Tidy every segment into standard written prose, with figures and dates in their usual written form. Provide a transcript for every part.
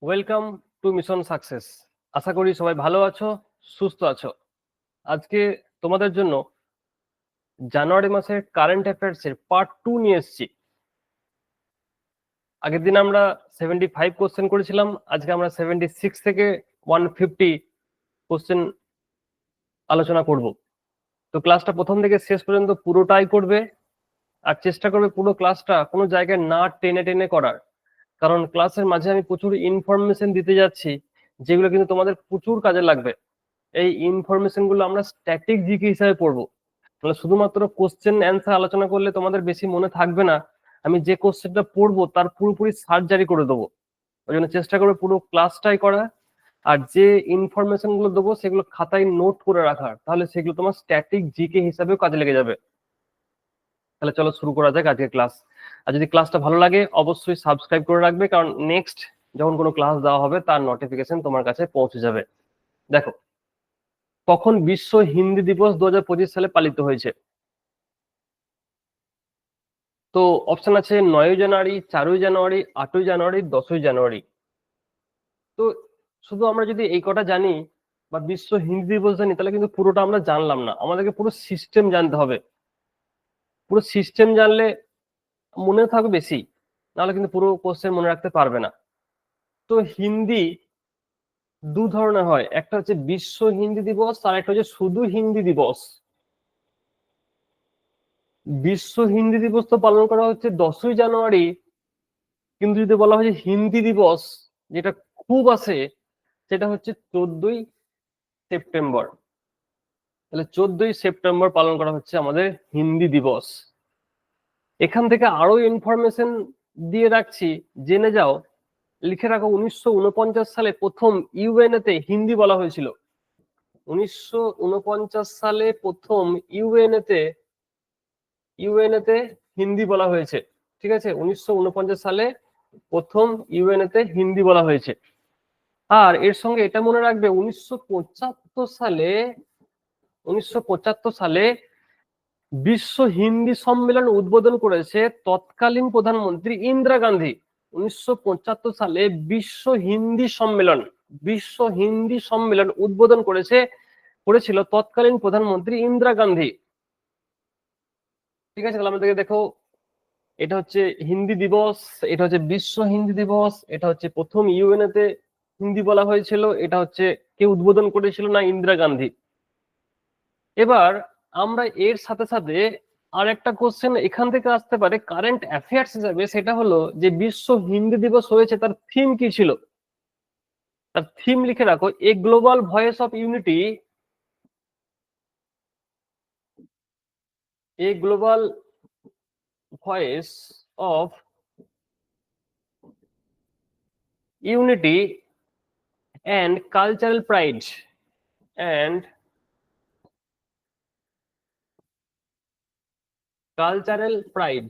Welcome to mission success. আশা করি সবাই ভালো আছো, সুস্থ আছো। আজকে তোমাদের জন্য জানুয়ারি মাসের কারেন্ট অ্যাফেয়ার্স এর পার্ট 2 নিয়ে এসেছি। আগের দিন আমরা 75 কোশ্চেন করেছিলাম, আজকে আমরা 76 থেকে 150 কোশ্চেন আলোচনা করব। তো ক্লাসটা প্রথম থেকে শেষ পর্যন্ত পুরোটাই করবে, আর চেষ্টা করবে পুরো ক্লাসটা কোনো জায়গায় না টেনে টেনে করার। কারণ ক্লাসের মাঝে আমি প্রচুর ইনফরমেশন দিতে যাচ্ছি, যেগুলো কিন্তু তোমাদের প্রচুর কাজে লাগবে। এই ইনফরমেশন গুলো আমরা স্ট্যাটিক জিকে হিসাবে পড়বো, মানে শুধুমাত্র কোশ্চেন অ্যান্সার আলোচনা করলে তোমাদের বেশি মনে থাকবে না। আমি যে কোশ্চেনটা পড়বো তার পুরোপুরি সার্জারি করে দেবো। ওই জন্য চেষ্টা করবে পুরো ক্লাসটাই করা, আর যে ইনফরমেশন গুলো দেবো সেগুলো খাতায় নোট করে রাখার, তাহলে সেগুলো তোমার স্ট্যাটিক জিকে হিসাবেও কাজে লেগে যাবে। তাহলে চলো শুরু করা যাক আজকের ক্লাস। আর যদি ক্লাসটা ভালো লাগে অবশ্যই সাবস্ক্রাইব করে রাখবে, কারণ নেক্সট যখন কোনো ক্লাস দেওয়া হবে তার নোটিফিকেশন তোমার কাছে পৌঁছে যাবে। দেখো, কখন বিশ্ব হিন্দি দিবস 2025 সালে পালিত হয়েছে? তো অপশন আছে 9 জানুয়ারি, 4 জানুয়ারি, 8 জানুয়ারি, 10 জানুয়ারি। তো শুধু আমরা যদি এই কটা জানি বা বিশ্ব হিন্দি দিবস জানি, তাহলে কিন্তু পুরোটা আমরা জানলাম না। আমাদেরকে পুরো সিস্টেম জানতে হবে। পুরো সিস্টেম জানলে মনে থাকবে বেশি, নাহলে কিন্তু পুরো কোশ্চেন মনে রাখতে পারবে না। তো হিন্দি দু ধরনের হয়, একটা হচ্ছে বিশ্ব হিন্দি দিবস আর একটা হচ্ছে শুধু হিন্দি দিবস। বিশ্ব হিন্দি দিবস তো পালন করা হচ্ছে 10ই জানুয়ারি, কিন্তু যদি বলা হয় যে হিন্দি দিবস যেটা খুব আছে, সেটা হচ্ছে 14ই সেপ্টেম্বর। তাহলে 14ই সেপ্টেম্বর পালন করা হচ্ছে আমাদের হিন্দি দিবস। এখান থেকে আরো ইনফরমেশন দিয়ে রাখছি, জেনে যাও। লিখে রাখো, 1949 সালে প্রথম ইউএনএ তে হিন্দি বলা হয়েছিল। 1949 সালে প্রথম ইউএনএ তে হিন্দি বলা হয়েছে। ঠিক আছে, 1949 সালে প্রথম ইউএনএ তে হিন্দি বলা হয়েছে। আর এর সঙ্গে এটা মনে রাখবে, 1975 সালে বিশ্ব হিন্দি সম্মেলন উদ্বোধন করেছে তৎকালীন প্রধানমন্ত্রী ইন্দিরা গান্ধী। 1975 সালে বিশ্ব হিন্দি সম্মেলন উদ্বোধন করেছিল তৎকালীন প্রধানমন্ত্রী ইন্দিরা গান্ধী। ঠিক আছে, তাহলে আমাদেরকে দেখো, এটা হচ্ছে হিন্দি দিবস, এটা হচ্ছে বিশ্ব হিন্দি দিবস, এটা হচ্ছে প্রথম ইউএনএ তে হিন্দি বলা হয়েছিল, এটা হচ্ছে কে উদ্বোধন করেছিল না, ইন্দিরা গান্ধী। এবার আমরা এর সাথে সাথে আর একটা কোশ্চেন এখান থেকে আসতে পারে কারেন্ট অ্যাফেয়ার্স হিসাবে, সেটা হলো যে বিশ্ব হিন্দি দিবস হয়েছে তার থিম কি ছিল। তার থিম লিখে রাখো, এ global voice of unity, A global voice of unity and cultural pride and cultural pride.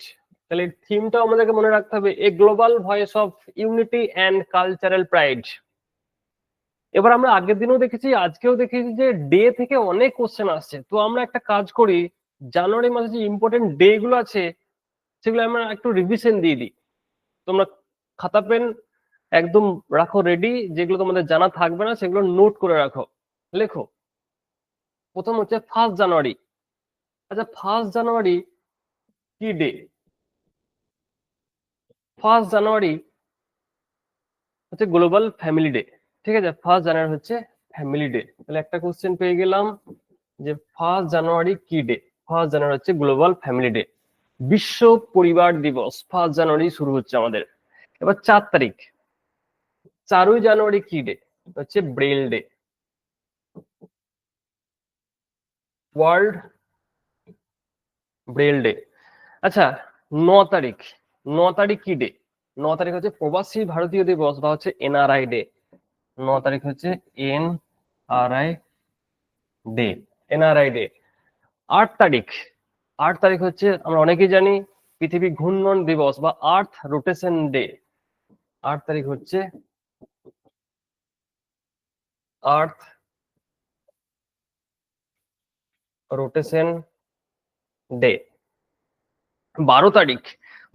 তাহলে থিমটা আমাদেরকে মনে রাখতে হবে, এ global voice of unity and cultural pride. এবার আমরা আগের দিনও দেখেছি, আজকেও দেখেছি যে ডে থেকে অনেক কোশ্চেন আসছে। তো আমরা একটা কাজ করি, জানুয়ারি মাসে যে ইম্পর্টেন্ট ডে গুলো আছে সেগুলো আমরা একটু রিভিশন দিয়ে দিই। তোমরা খাতা পেন একদম রাখো রেডি, যেগুলো তোমাদের জানা থাকবে না সেগুলো নোট করে রাখো, লেখো। প্রথম হচ্ছে 1 জানুয়ারি। আচ্ছা, 1 জানুয়ারি কি ডে? 1 জানুয়ারি হচ্ছে গ্লোবাল ফ্যামিলি ডে। ঠিক আছে, 1 জানুয়ারি হচ্ছে ফ্যামিলি ডে। তাহলে একটা কোশ্চেন পেয়ে গেলাম যে 1 জানুয়ারি কি ডে। 1 জানুয়ারি হচ্ছে গ্লোবাল ফ্যামিলি ডে। বিশ্ব পরিবার দিবস 1 জানুয়ারি শুরু হচ্ছে আমাদের। এবার 4 তারিখ, 4 জানুয়ারি কি ডে? হচ্ছে Braille day, world Braille day. আচ্ছা, 9 তারিখ, 9 তারিখ কি ডে? 9 তারিখ হচ্ছে প্রবাসী ভারতীয় দিবস বা হচ্ছে এনআরআই ডে। 9 তারিখ হচ্ছে এনআরআই ডে, এনআরআই ডে। 8 তারিখ, 8 তারিখ হচ্ছে আমরা অনেকেই জানি পৃথিবী ঘূর্ণন দিবস বা আর্থ রোটেশন ডে। 8 তারিখ হচ্ছে আর্থ রোটেশন ডে। 12 তারিখ,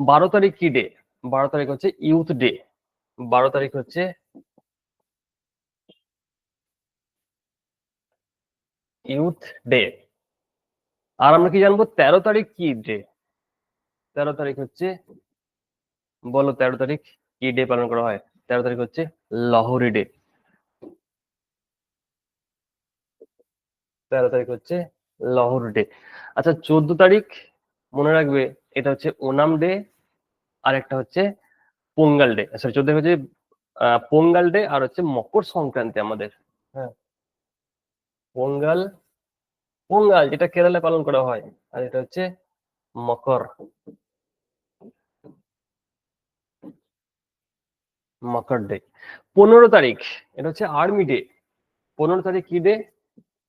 12 তারিখ কি ডে? 12 তারিখ হচ্ছে ইউথ ডে। 12 তারিখ হচ্ছে ইউথ ডে। আর আমরা কি জানবো 13 তারিখ কি ডে? 13 তারিখ হচ্ছে, বলো 13 তারিখ কি ডে পালন করা হয়? 13 তারিখ হচ্ছে লাহোরি ডে। 13 তারিখ হচ্ছে লাহোরি ডে। আচ্ছা 14 তারিখ মনে রাখবে, এটা হচ্ছে ওনাম ডে, আর একটা হচ্ছে পোঙ্গাল ডে। সরি 14 হচ্ছে পোঙ্গাল ডে, আর হচ্ছে মকর সংক্রান্তি আমাদের। হ্যাঁ, পোঙ্গাল, পোঙ্গাল যেটা কেরালায় পালন করা হয়, আর এটা হচ্ছে মকর, মকর ডে। 15 তারিখ এটা হচ্ছে আর্মি ডে। 15 তারিখ কি ডে?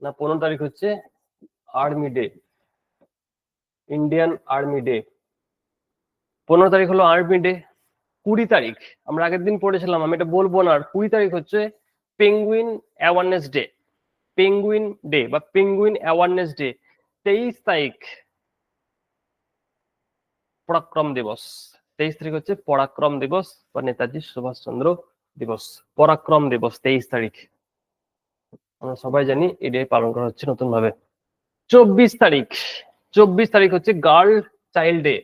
না 15 তারিখ হচ্ছে army day, Indian army day. 15 তারিখ হলো আর্মি ডে। 20 তারিখ আমরা আগের দিন পড়েছিলাম, আমি এটা বলবো না। আর 20 তারিখ হচ্ছে penguin awareness day, penguin day বা পেঙ্গুইন অ্যাওয়ারনেস ডে। 23 তারিখ পরাক্রম দিবস। 23 তারিখ হচ্ছে পরাক্রম দিবস বা নেতাজি সুভাষচন্দ্র দিবস। পরাক্রম দিবস 23 তারিখ, আমরা সবাই জানি এই ডে পালন করা হচ্ছে নতুন ভাবে। 24 তারিখ, 24 তারিখ হচ্ছে গার্ল চাইল্ড ডে।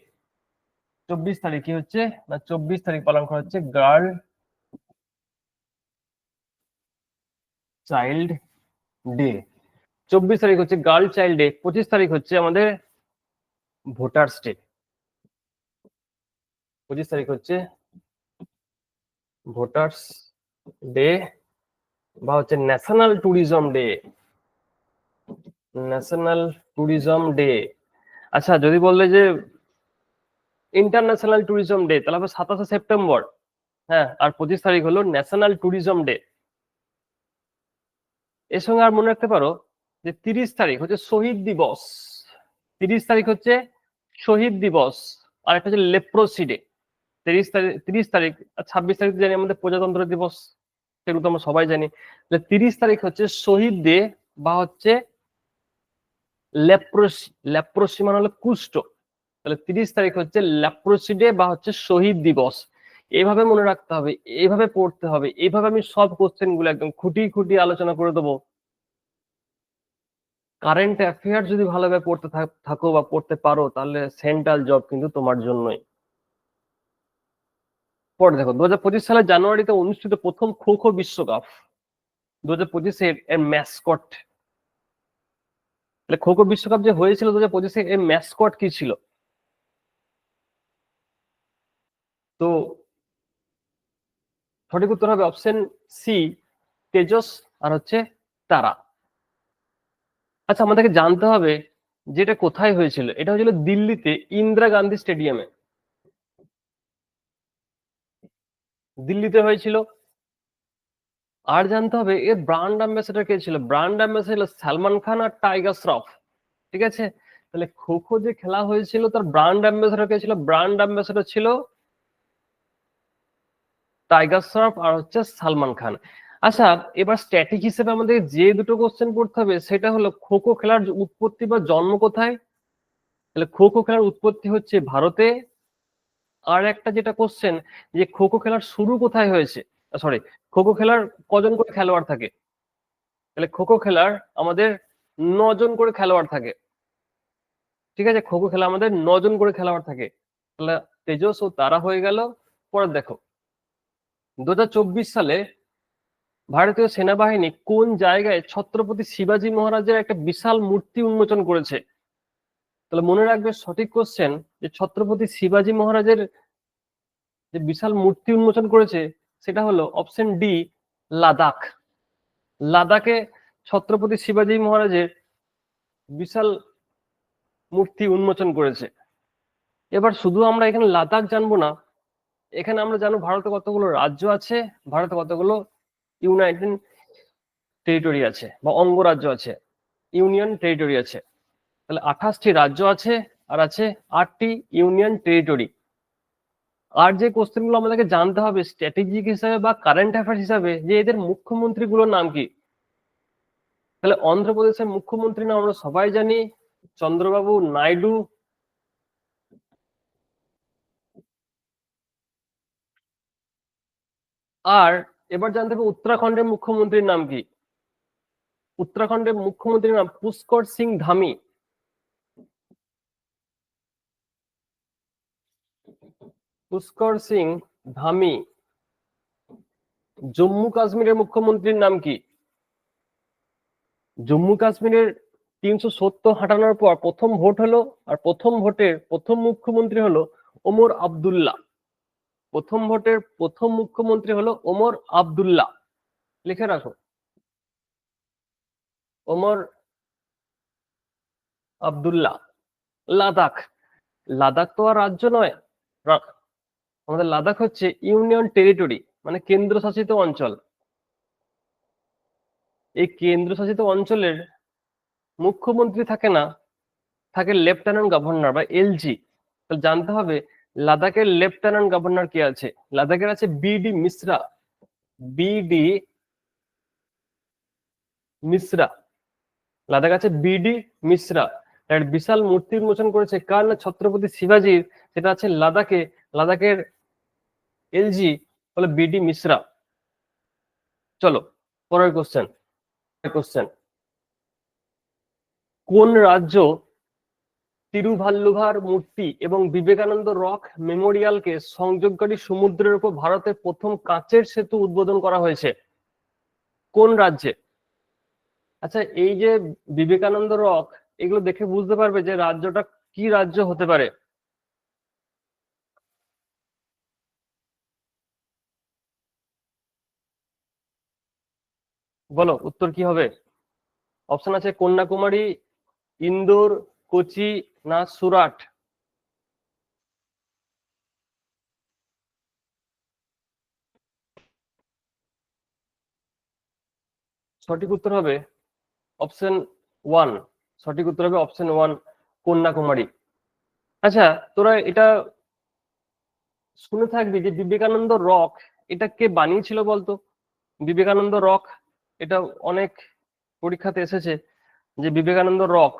24 তারিখ কি হচ্ছে না, 24 তারিখ পালন করা হচ্ছে গার্ল চাইল্ড ডে। 24 তারিখ হচ্ছে গার্ল চাইল্ড ডে। 25 তারিখ হচ্ছে আমাদের ভোটার্স ডে। 25 তারিখ হচ্ছে ভোটার্স ডে বা হচ্ছে national tourism day, national tourism day. আচ্ছা যদি বললে যে ইন্টারন্যাশনাল ট্যুরিজম ডে, তাহলে হবে 27 সেপ্টেম্বর। হ্যাঁ, আর 25 তারিখ হলো ন্যাশনাল ট্যুরিজম ডে। এর সঙ্গে আর মনে রাখতে পারো যে 30 তারিখ হচ্ছে শহীদ দিবস। 30 তারিখ হচ্ছে শহীদ দিবস, আর একটা হচ্ছে লেপ্রোসি ডে। 30 তারিখ আর 26 তারিখ জানি আমাদের প্রজাতন্ত্র দিবস, সেগুলো তো আমরা সবাই জানি। 30 তারিখ হচ্ছে শহীদ ডে বা হচ্ছে লেপ্রোসি, লেপ্রোসি মানে হলো কুষ্ঠ। তাহলে 30 তারিখ হচ্ছে লেপ্রোসি ডে বা হচ্ছে শহীদ দিবস। এইভাবে মনে রাখতে হবে, এইভাবে পড়তে হবে, এইভাবে আমি সব কোশ্চেন গুলো একদম খুঁটিয়ে খুঁটিয়ে আলোচনা করে দেবো। কারেন্ট অ্যাফেয়ার যদি ভালোভাবে পড়তে থাকো বা পড়তে পারো, তাহলে সেন্ট্রাল জব কিন্তু তোমার জন্যই। পরে দেখো 2025 সালের জানুয়ারিতে অনুষ্ঠিত প্রথম খো খো বিশ্বকাপ, 2025 এর ম্যাসকট। তাহলে খো খো বিশ্বকাপ যে হয়েছিল 2025 এর ম্যাসকট কি ছিল? তো সঠিক উত্তর হবে অপশন সি, তেজস আর হচ্ছে তারা। আচ্ছা আমাদেরকে জানতে হবে যেটা কোথায় হয়েছিল। এটা হয়েছিল দিল্লিতে ইন্দিরা গান্ধী স্টেডিয়ামে, দিল্লিতে হয়েছিল। আর জানতে হবে এর ব্র্যান্ড অ্যাম্বাসেডর কে ছিল। ব্র্যান্ড অ্যাম্বাসেডর সালমান খান আর টাইগার শ্রফ। ঠিক আছে, তাহলে খো খো যে খেলা হয়েছিল তার ব্র্যান্ড অ্যাম্বাসেডর কে ছিল? ব্র্যান্ড অ্যাম্বাসেডর ছিল টাইগার শ্রফ আর হচ্ছে সালমান খান। আচ্ছা এবার স্ট্যাটিক হিসেবে আমাদের যে দুটো কোশ্চেন করতে হবে সেটা হলো খো খো খেলার উৎপত্তি বা জন্ম কোথায়। তাহলে খো খো খেলার উৎপত্তি হচ্ছে ভারতে। আর একটা যেটা কোশ্চেন, যে খো খো খেলার শুরু কোথায় হয়েছে, সরি, খো খো খেলার কজন করে খেলোয়াড় থাকে? তাহলে খো খো খেলার আমাদের 9 জন করে খেলোয়াড় থাকে। ঠিক আছে, খো খো খেলা আমাদের 9 জন করে খেলোয়াড় থাকে। তাহলে তেজস ও তারা হয়ে গেল। পরে দেখো 2024 সালে ভারতীয় সেনাবাহিনী কোন জায়গায় ছত্রপতি শিবাজী মহারাজের একটা বিশাল মূর্তি উন্মোচন করেছে? তাহলে মনে রাখবে সঠিক কোশ্চেন, যে ছত্রপতি শিবাজী মহারাজের যে বিশাল মূর্তি উন্মোচন করেছে সেটা হলো অপশন ডি, লাদাখ। লাদাখে ছত্রপতি শিবাজী মহারাজের বিশাল মূর্তি উন্মোচন করেছে। এবার শুধু আমরা এখানে লাদাখ জানবো না, এখানে আমরা জানবো ভারতে কতগুলো রাজ্য আছে, ভারতে কতগুলো ইউনাইটেড টেরিটরি আছে বা অঙ্গরাজ্য আছে, ইউনিয়ন টেরিটরি আছে। তাহলে 28টি রাজ্য আছে, আর আছে 8টি ইউনিয়ন টেরিটরি। আর যে কোশ্চেন গুলো আমাদেরকে জানতে হবে স্ট্র্যাটেজিক হিসাবে বা কারেন্ট অ্যাফেয়ার্স হিসাবে, যে এদের মুখ্যমন্ত্রী গুলোর নাম কি। তাহলে অন্ধ্রপ্রদেশের মুখ্যমন্ত্রী নাম আমরা সবাই জানি, চন্দ্রবাবু নাইডু। আর এবার জানতে হবে উত্তরাখণ্ডের মুখ্যমন্ত্রীর নাম কি। উত্তরাখণ্ডের মুখ্যমন্ত্রীর নাম পুষ্কর সিং ধামি। পুষ্কর সিং ধামি। জম্মু কাশ্মীরের মুখ্যমন্ত্রীর নাম কি? জম্মু কাশ্মীরের 370 হাঁটানোর পর প্রথম ভোট হলো, আর প্রথম ভোটের প্রথম মুখ্যমন্ত্রী হলো ওমর আব্দুল্লাহ। প্রথম ভোটের প্রথম মুখ্যমন্ত্রী হলো ওমর আব্দুল্লাহ, লিখে রাখো, ওমর আব্দুল্লাহ। লাদাখ, লাদাখ তো আর রাজ্য নয়, আমাদের লাদাখ হচ্ছে ইউনিয়ন টেরিটরি, মানে কেন্দ্রশাসিত অঞ্চল। এই কেন্দ্রশাসিত অঞ্চলের মুখ্যমন্ত্রী থাকে না, থাকে লেফটেন্যান্ট গভর্নর বা এলজি। তো জানতে হবে লাদাখের লেফটেন্যান্ট গভর্নর কে আছে। লাদাখের আছে বিডি মিশ্রা। বিডি মিশ্রা, লাদাখ আছে বিডি মিশ্রা। এক বিশাল মূর্তি উন্মোচন করেছে কার না, ছত্রপতি শিবাজির। সেটা আছে লাদাখে। লাদাখের এলজি হলো বিডি মিশ্রা। চলো পরের কোশ্চেন। কোশ্চেন, কোন রাজ্য তিরুভাল্লুভার মূর্তি এবং বিবেকানন্দ রক মেমোরিয়ালকে সংযোগকারী সমুদ্রের উপর ভারতের প্রথম কাঁচের সেতু উদ্বোধন করা হয়েছে? কোন রাজ্যে? আচ্ছা, এই যে বিবেকানন্দ রক, এগুলো দেখে বুঝতে পারবে যে রাজ্যটা কি রাজ্য হতে পারে। বলো উত্তর কি হবে? অপশন আছে কন্যাকুমারী, ইন্দোর, কোচি, না সুরাট। সঠিক উত্তর হবে অপশন ওয়ান। সঠিক উত্তর হবে অপশন ওয়ান, কন্যাকুমারী। আচ্ছা, তোরা এটা শুনে থাকবি যে বিবেকানন্দ রক, এটা কে বানিয়েছিল বলতো? বিবেকানন্দ রক, এটা অনেক পরীক্ষাতে এসেছে যে বিবেকানন্দ রক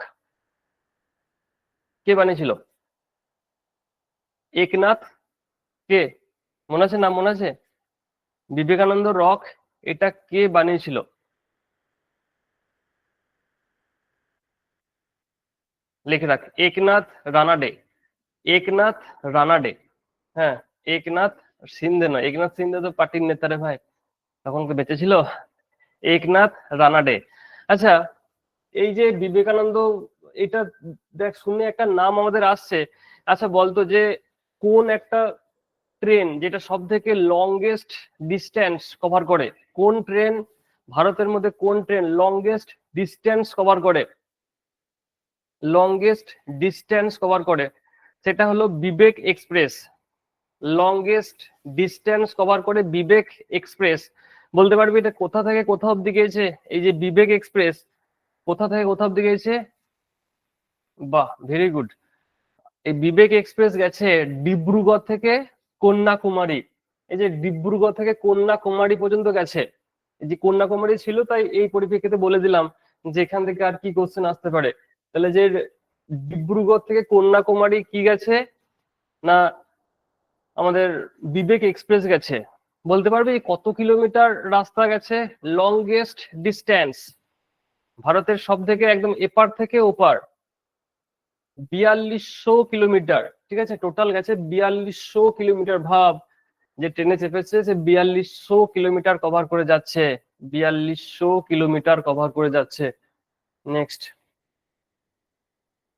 কে বানিয়েছিল। একনাথ, কে মনে আছে? নাম মনে আছে? বিবেকানন্দ রক এটা কে বানিয়েছিল? লিখে রাখ, একনাথ রানাডে। একনাথ রানাডে। হ্যাঁ, একনাথ সিন্ধে নয়, একনাথ সিন্ধে তো পার্টির নেতা রে ভাই, তখন তো বেঁচে ছিল। একনাথ রানাডে। আচ্ছা, এই যে বিবেকানন্দ, এটা দেখ শুনে একটা নাম আমাদের আসছে। আচ্ছা বলতো যে কোন একটা ট্রেন যেটা সব থেকে লংগেস্ট ডিস্টেন্স কভার করে? কোন ট্রেন ভারতের মধ্যে, কোন ট্রেন লংগেস্ট ডিস্টেন্স কভার করে? লংগেস্ট ডিস্টেন্স কভার করে, সেটা হলো বিবেক এক্সপ্রেস। লংগেস্ট ডিস্টেন্স কভার করে বিবেক এক্সপ্রেস। বলতে পারবি এটা কোথা থেকে কোথা অব্দি গিয়েছে? এই যে বিবেক এক্সপ্রেস কোথা থেকে কোথা অব্দি গিয়েছে? বাহ, ভেরি গুড। এই বিবেক এক্সপ্রেস গেছে ডিব্রুগড় থেকে কন্যাকুমারী। এই যে ডিব্রুগড় থেকে কন্যাকুমারী পর্যন্ত গেছে। এই যে কন্যাকুমারী ছিল, তাই এই পরিপ্রেক্ষিতে বলে দিলাম যে এখান থেকে আর কি কোশ্চেন আসতে পারে। তাহলে যে ডিব্রুগড় থেকে কন্যাকুমারী কি গেছে না, আমাদের বিবেক এক্সপ্রেস গেছে। বলতে পারবে কত কিলোমিটার রাস্তা গেছে? লংগেস্ট ডিস্টেন্স ভারতের সব থেকে একদম এপার থেকে ওপার 4200 কিলোমিটার। ঠিক আছে, টোটাল গেছে 4200 কিলোমিটার। ভাব যে ট্রেনে চেপেছে সে 4200 কিলোমিটার কভার করে যাচ্ছে। 4200 কিলোমিটার কভার করে যাচ্ছে। নেক্সট,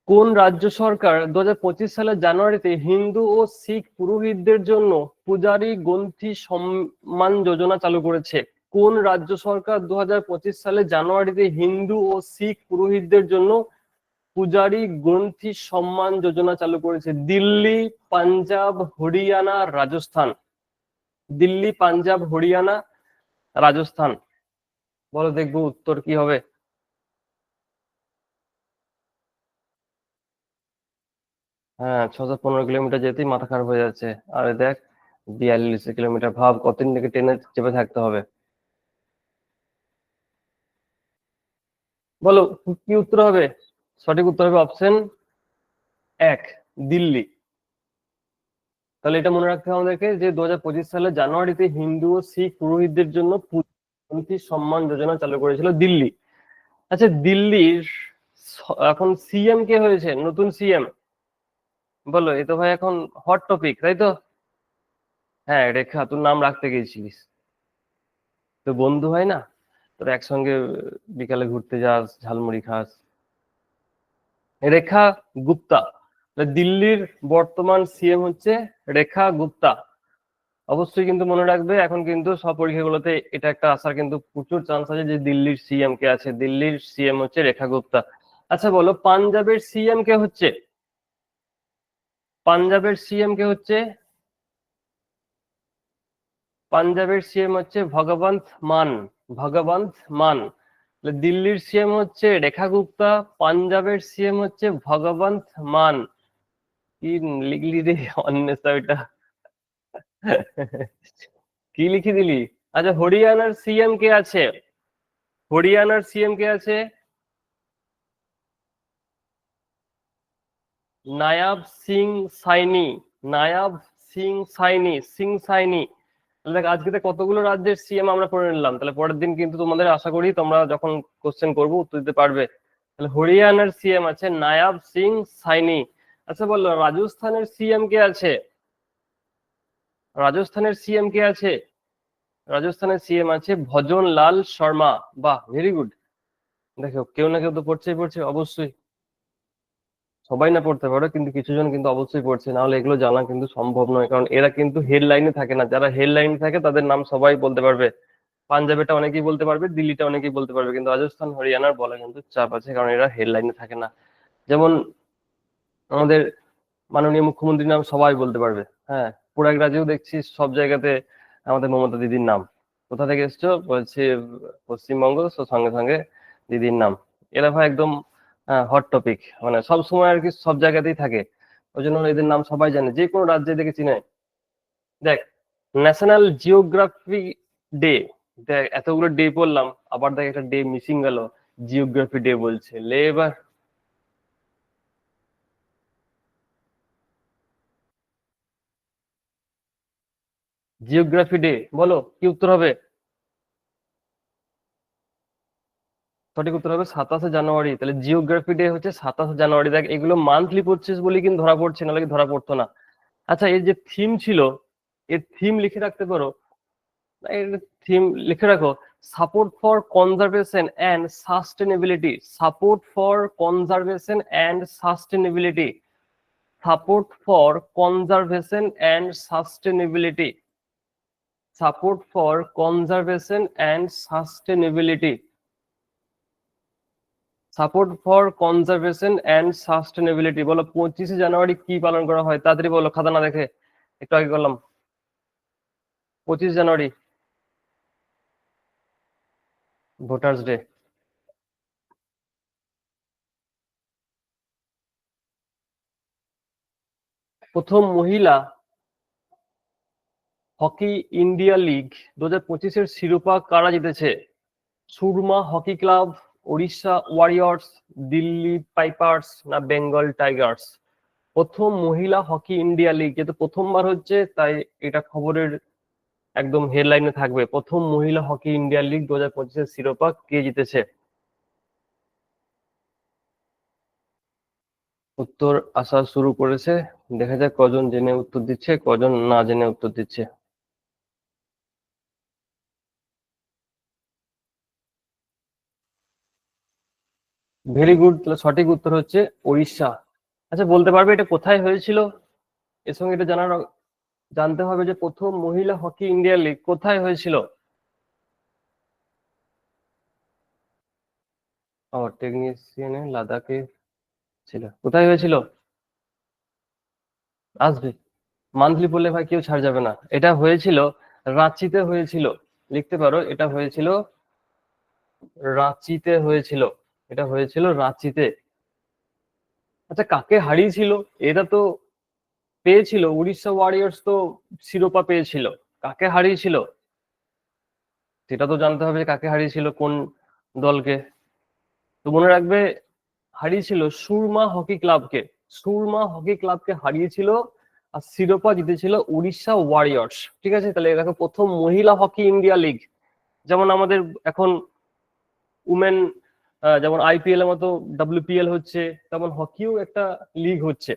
কোন রাজ্য সরকার 2025 সালের জানুয়ারিতে হিন্দু ও শিখ পুরোহিতদের জন্য পূজারী গ্রন্থি সম্মান যোজনা চালু করেছে? কোন রাজ্য সরকার 2025 সালের জানুয়ারিতে হিন্দু ও শিখ পুরোহিতদের জন্য পূজারী গ্রন্থি সম্মান যোজনা চালু করেছে? দিল্লি, পাঞ্জাব, হরিয়ানা, রাজস্থান। দিল্লি, পাঞ্জাব, হরিয়ানা, রাজস্থান। বলো দেখবো উত্তর কি হবে। হ্যাঁ, 615 কিলোমিটার যেতেই মাথা খারাপ হয়ে যাচ্ছে। আরে দেখ, 4200 কিলোমিটার, ভাব কতদিন থেকে ট্রেনে চেপে থাকতে হবে। বলো কি উত্তর হবে? সঠিক উত্তর হবে অপশন এক, দিল্লি। তাহলে এটা মনে রাখতে হবে আমাদেরকে যে 2025 সালের জানুয়ারিতে হিন্দু ও শিখ পুরোহিতদের জন্য পূজারী সম্মান যোজনা চালু করেছিল দিল্লি। আচ্ছা, দিল্লির এখন সিএম কে হয়েছে? নতুন সিএম বলো, এ তো ভাই এখন হট টপিক, তাই তো? হ্যাঁ, রেখা, তোর নাম রাখতে গেছিলিস তো, বন্ধু হয় না তোর, একসঙ্গে বিকালে ঘুরতে যাস, ঝালমুড়ি খাস। রেখা গুপ্তা। দিল্লির বর্তমান সিএম হচ্ছে রেখা গুপ্তা। অবশ্যই কিন্তু মনে রাখবে, এখন কিন্তু সব পরীক্ষাগুলোতে এটা একটা আসার কিন্তু প্রচুর চান্স আছে যে দিল্লির সিএম কে আছে। দিল্লির সিএম হচ্ছে রেখা গুপ্তা। আচ্ছা বলো, পাঞ্জাবের সিএম কে হচ্ছে? পাঞ্জাবের সিএম কে হচ্ছে? পাঞ্জাবের সিএম হচ্ছে ভগবন্ত মান। ভগবন্ত মান। দিল্লির সিএম হচ্ছে রেখা গুপ্তা, পাঞ্জাবের সিএম হচ্ছে ভগবন্ত মান। কি লিখলি রে অন্বেষা ওইটা? কি লিখে দিলি? আচ্ছা, হরিয়ানার সিএম কে আছে? হরিয়ানার সিএম কে আছে? নায়াব সিং সাইনি। নায়াব সিং সাইনি, সিং সাইনি। তাহলে দেখ, আজকে তো কতগুলো রাজ্যের সিএম আমরা পড়ে নিলাম, তাহলে পরের দিন কিন্তু তোমাদের আশা করি তোমরা যখন কোশ্চেন করবো উত্তর দিতে পারবে। তাহলে হরিয়ানার সিএম আছে নায়াব সিং সাইনি। আচ্ছা বললো, রাজস্থানের সিএম কে আছে? রাজস্থানের সিএম কে আছে? রাজস্থানের সিএম আছে ভজন লাল শর্মা। বাহ, ভেরি গুড। দেখো, কেউ না কেউ তো পড়ছেই পড়ছে অবশ্যই। সবাই না পড়তে পারো, কিন্তু কিছু জন কিন্তু অবশ্যই পড়ছে, না হলে এগুলো জানা কিন্তু সম্ভব নয়, কারণ এরা কিন্তু হেডলাইনে থাকে না। যারা হেডলাইনে থাকে তাদের নাম সবাই বলতে পারবে। পাঞ্জাবেটা অনেকেই বলতে পারবে, দিল্লিটা অনেকেই বলতে পারবে, কিন্তু রাজস্থান হরিয়ানার বলা কিন্তু চাপ আছে, কারণ এরা হেডলাইনে থাকে না। যেমন আমাদের মাননীয় মুখ্যমন্ত্রীর নাম সবাই বলতে পারবে। হ্যাঁ, প্রয়াগরাজেও দেখছি সব জায়গাতে আমাদের মমতা দিদির নাম। কোথা থেকে এসছো? বলছে পশ্চিমবঙ্গ, তো সঙ্গে সঙ্গে দিদির নাম। এরা ভাই একদম হট টপিক, মানে সব সময় আর কি, সব জায়গাতেই থাকে। ওই জন্য এদের নাম সবাই জানে, যে কোনো রাজ্যে দেখে চিনে। দেখ, ন্যাশনাল জিওগ্রাফি ডে। দেখ, এতগুলো ডে বললাম, আবার দেখ একটা ডে মিসিং গেল। জিওগ্রাফি ডে বলছে, লে এবার। জিওগ্রাফি ডে, বলো কি উত্তর হবে? সঠিক উত্তর হবে 27শে জানুয়ারি। তাহলে জিওগ্রাফি ডে হচ্ছে 27শে জানুয়ারি। দেখ, এগুলো মান্থলি পড়ছিস বলে কিন্তু ধরা পড়ছে, নাহলে কি ধরা পড়তো না। আচ্ছা, এর যে থিম ছিল, এর থিম লিখে রাখতে পারো? এর থিম লিখে রাখো, support for conservation and sustainability. Support for conservation and sustainability. Support for conservation and sustainability. Support for conservation and sustainability. Support for conservation and sustainability. বলো, 25শে জানুয়ারি কি পালন করা হয়? তাড়াতাড়ি বলো, খাতা না দেখে। একটু আগে করলাম। 25শে জানুয়ারি ভোটার্স ডে। প্রথম মহিলা হকি ইন্ডিয়া লিগ 2025-এর শিরোপা কারা জিতেছে? Soorma hockey club, Odisha warriors, Delhi pipers, না বেঙ্গল টাইগার্স? প্রথম মহিলা হকি ইন্ডিয়া লিগ, যেহেতু প্রথমবার হচ্ছে তাই এটা খবরের একদম হেডলাইনে থাকবে। প্রথম মহিলা হকি ইন্ডিয়া লিগ 2025-এর শিরোপা কে জিতেছে? উত্তর আসা শুরু করেছে। দেখা যাক কজন জেনে উত্তর দিচ্ছে, কজন না জেনে উত্তর দিচ্ছে। ভেরি গুড, তাহলে সঠিক উত্তর হচ্ছে উড়িষ্যা। আচ্ছা, বলতে পারবে এটা কোথায় হয়েছিল? এর সঙ্গে এটা জানতে হবে যে প্রথম মহিলা হকি ইন্ডিয়া লিগ কোথায় হয়েছিল। ও, টেকনিশিয়ানে লাদাখে ছিল। কোথায় হয়েছিল? আসবে। মান্থলি পড়লে ভাই কেউ ছাড় যাবে না। এটা হয়েছিল রাঁচিতে হয়েছিল। লিখতে পারো, এটা হয়েছিল রাঁচিতে হয়েছিল। এটা হয়েছিল রাঁচিতে। আচ্ছা, কাকে হারিয়েছিল? এটা তো পেয়েছিল উড়িষ্যা ওয়ারিয়র্স, তো শিরোপা পেয়েছিল। কাকে হারিয়েছিল সেটা তো জানতে হবে, যে কাকে হারিয়েছিল, কোন দলকে। তো মনে রাখবে, হারিয়েছিল সুরমা হকি ক্লাবকে। সুরমা হকি ক্লাবকে হারিয়েছিল। আর শিরোপা জিতেছিল উড়িষ্যা ওয়ারিয়র্স। ঠিক আছে, তাহলে দেখো, প্রথম মহিলা হকি ইন্ডিয়া লিগ। যেমন আমাদের এখন উমেন যেমন আইপিএল এর মতো WPL হচ্ছে, তেমন হকিও একটা লিগ হচ্ছে।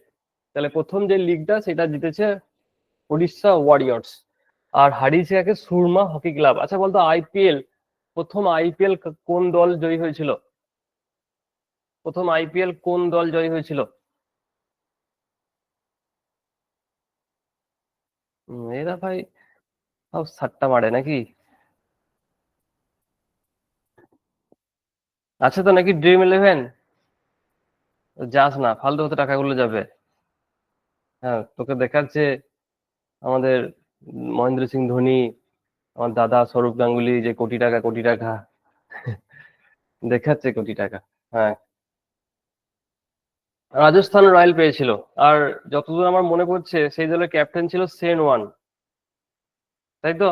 তাহলে প্রথম যে লিগটা সেটা জিতেছে উড়িষ্যা ওয়ারিয়র্স, আর হারিয়েছে একে সুরমা হকি ক্লাব। আচ্ছা বলতো, প্রথম আইপিএল কোন দল জয়ী হয়েছিল? প্রথম আইপিএল কোন দল জয়ী হয়েছিল? এরা ভাই সব সাট্টা মারে নাকি? আছে তো নাকি ড্রিম 11? যাস না, ফালতু হতে টাকাগুলো যাবে। হ্যাঁ, তোকে দেখাচ্ছে আমাদের মহেন্দ্র সিং ধোনি, আমার দাদা সৌরভ গাঙ্গুলি, যে কোটি টাকা কোটি টাকা দেখাচ্ছে কোটি টাকা। হ্যাঁ, রাজস্থান রয়্যাল পেয়েছিল। আর যতদূর আমার মনে পড়ছে সেই দলের ক্যাপ্টেন ছিল সেন ওয়ান, তাই তো?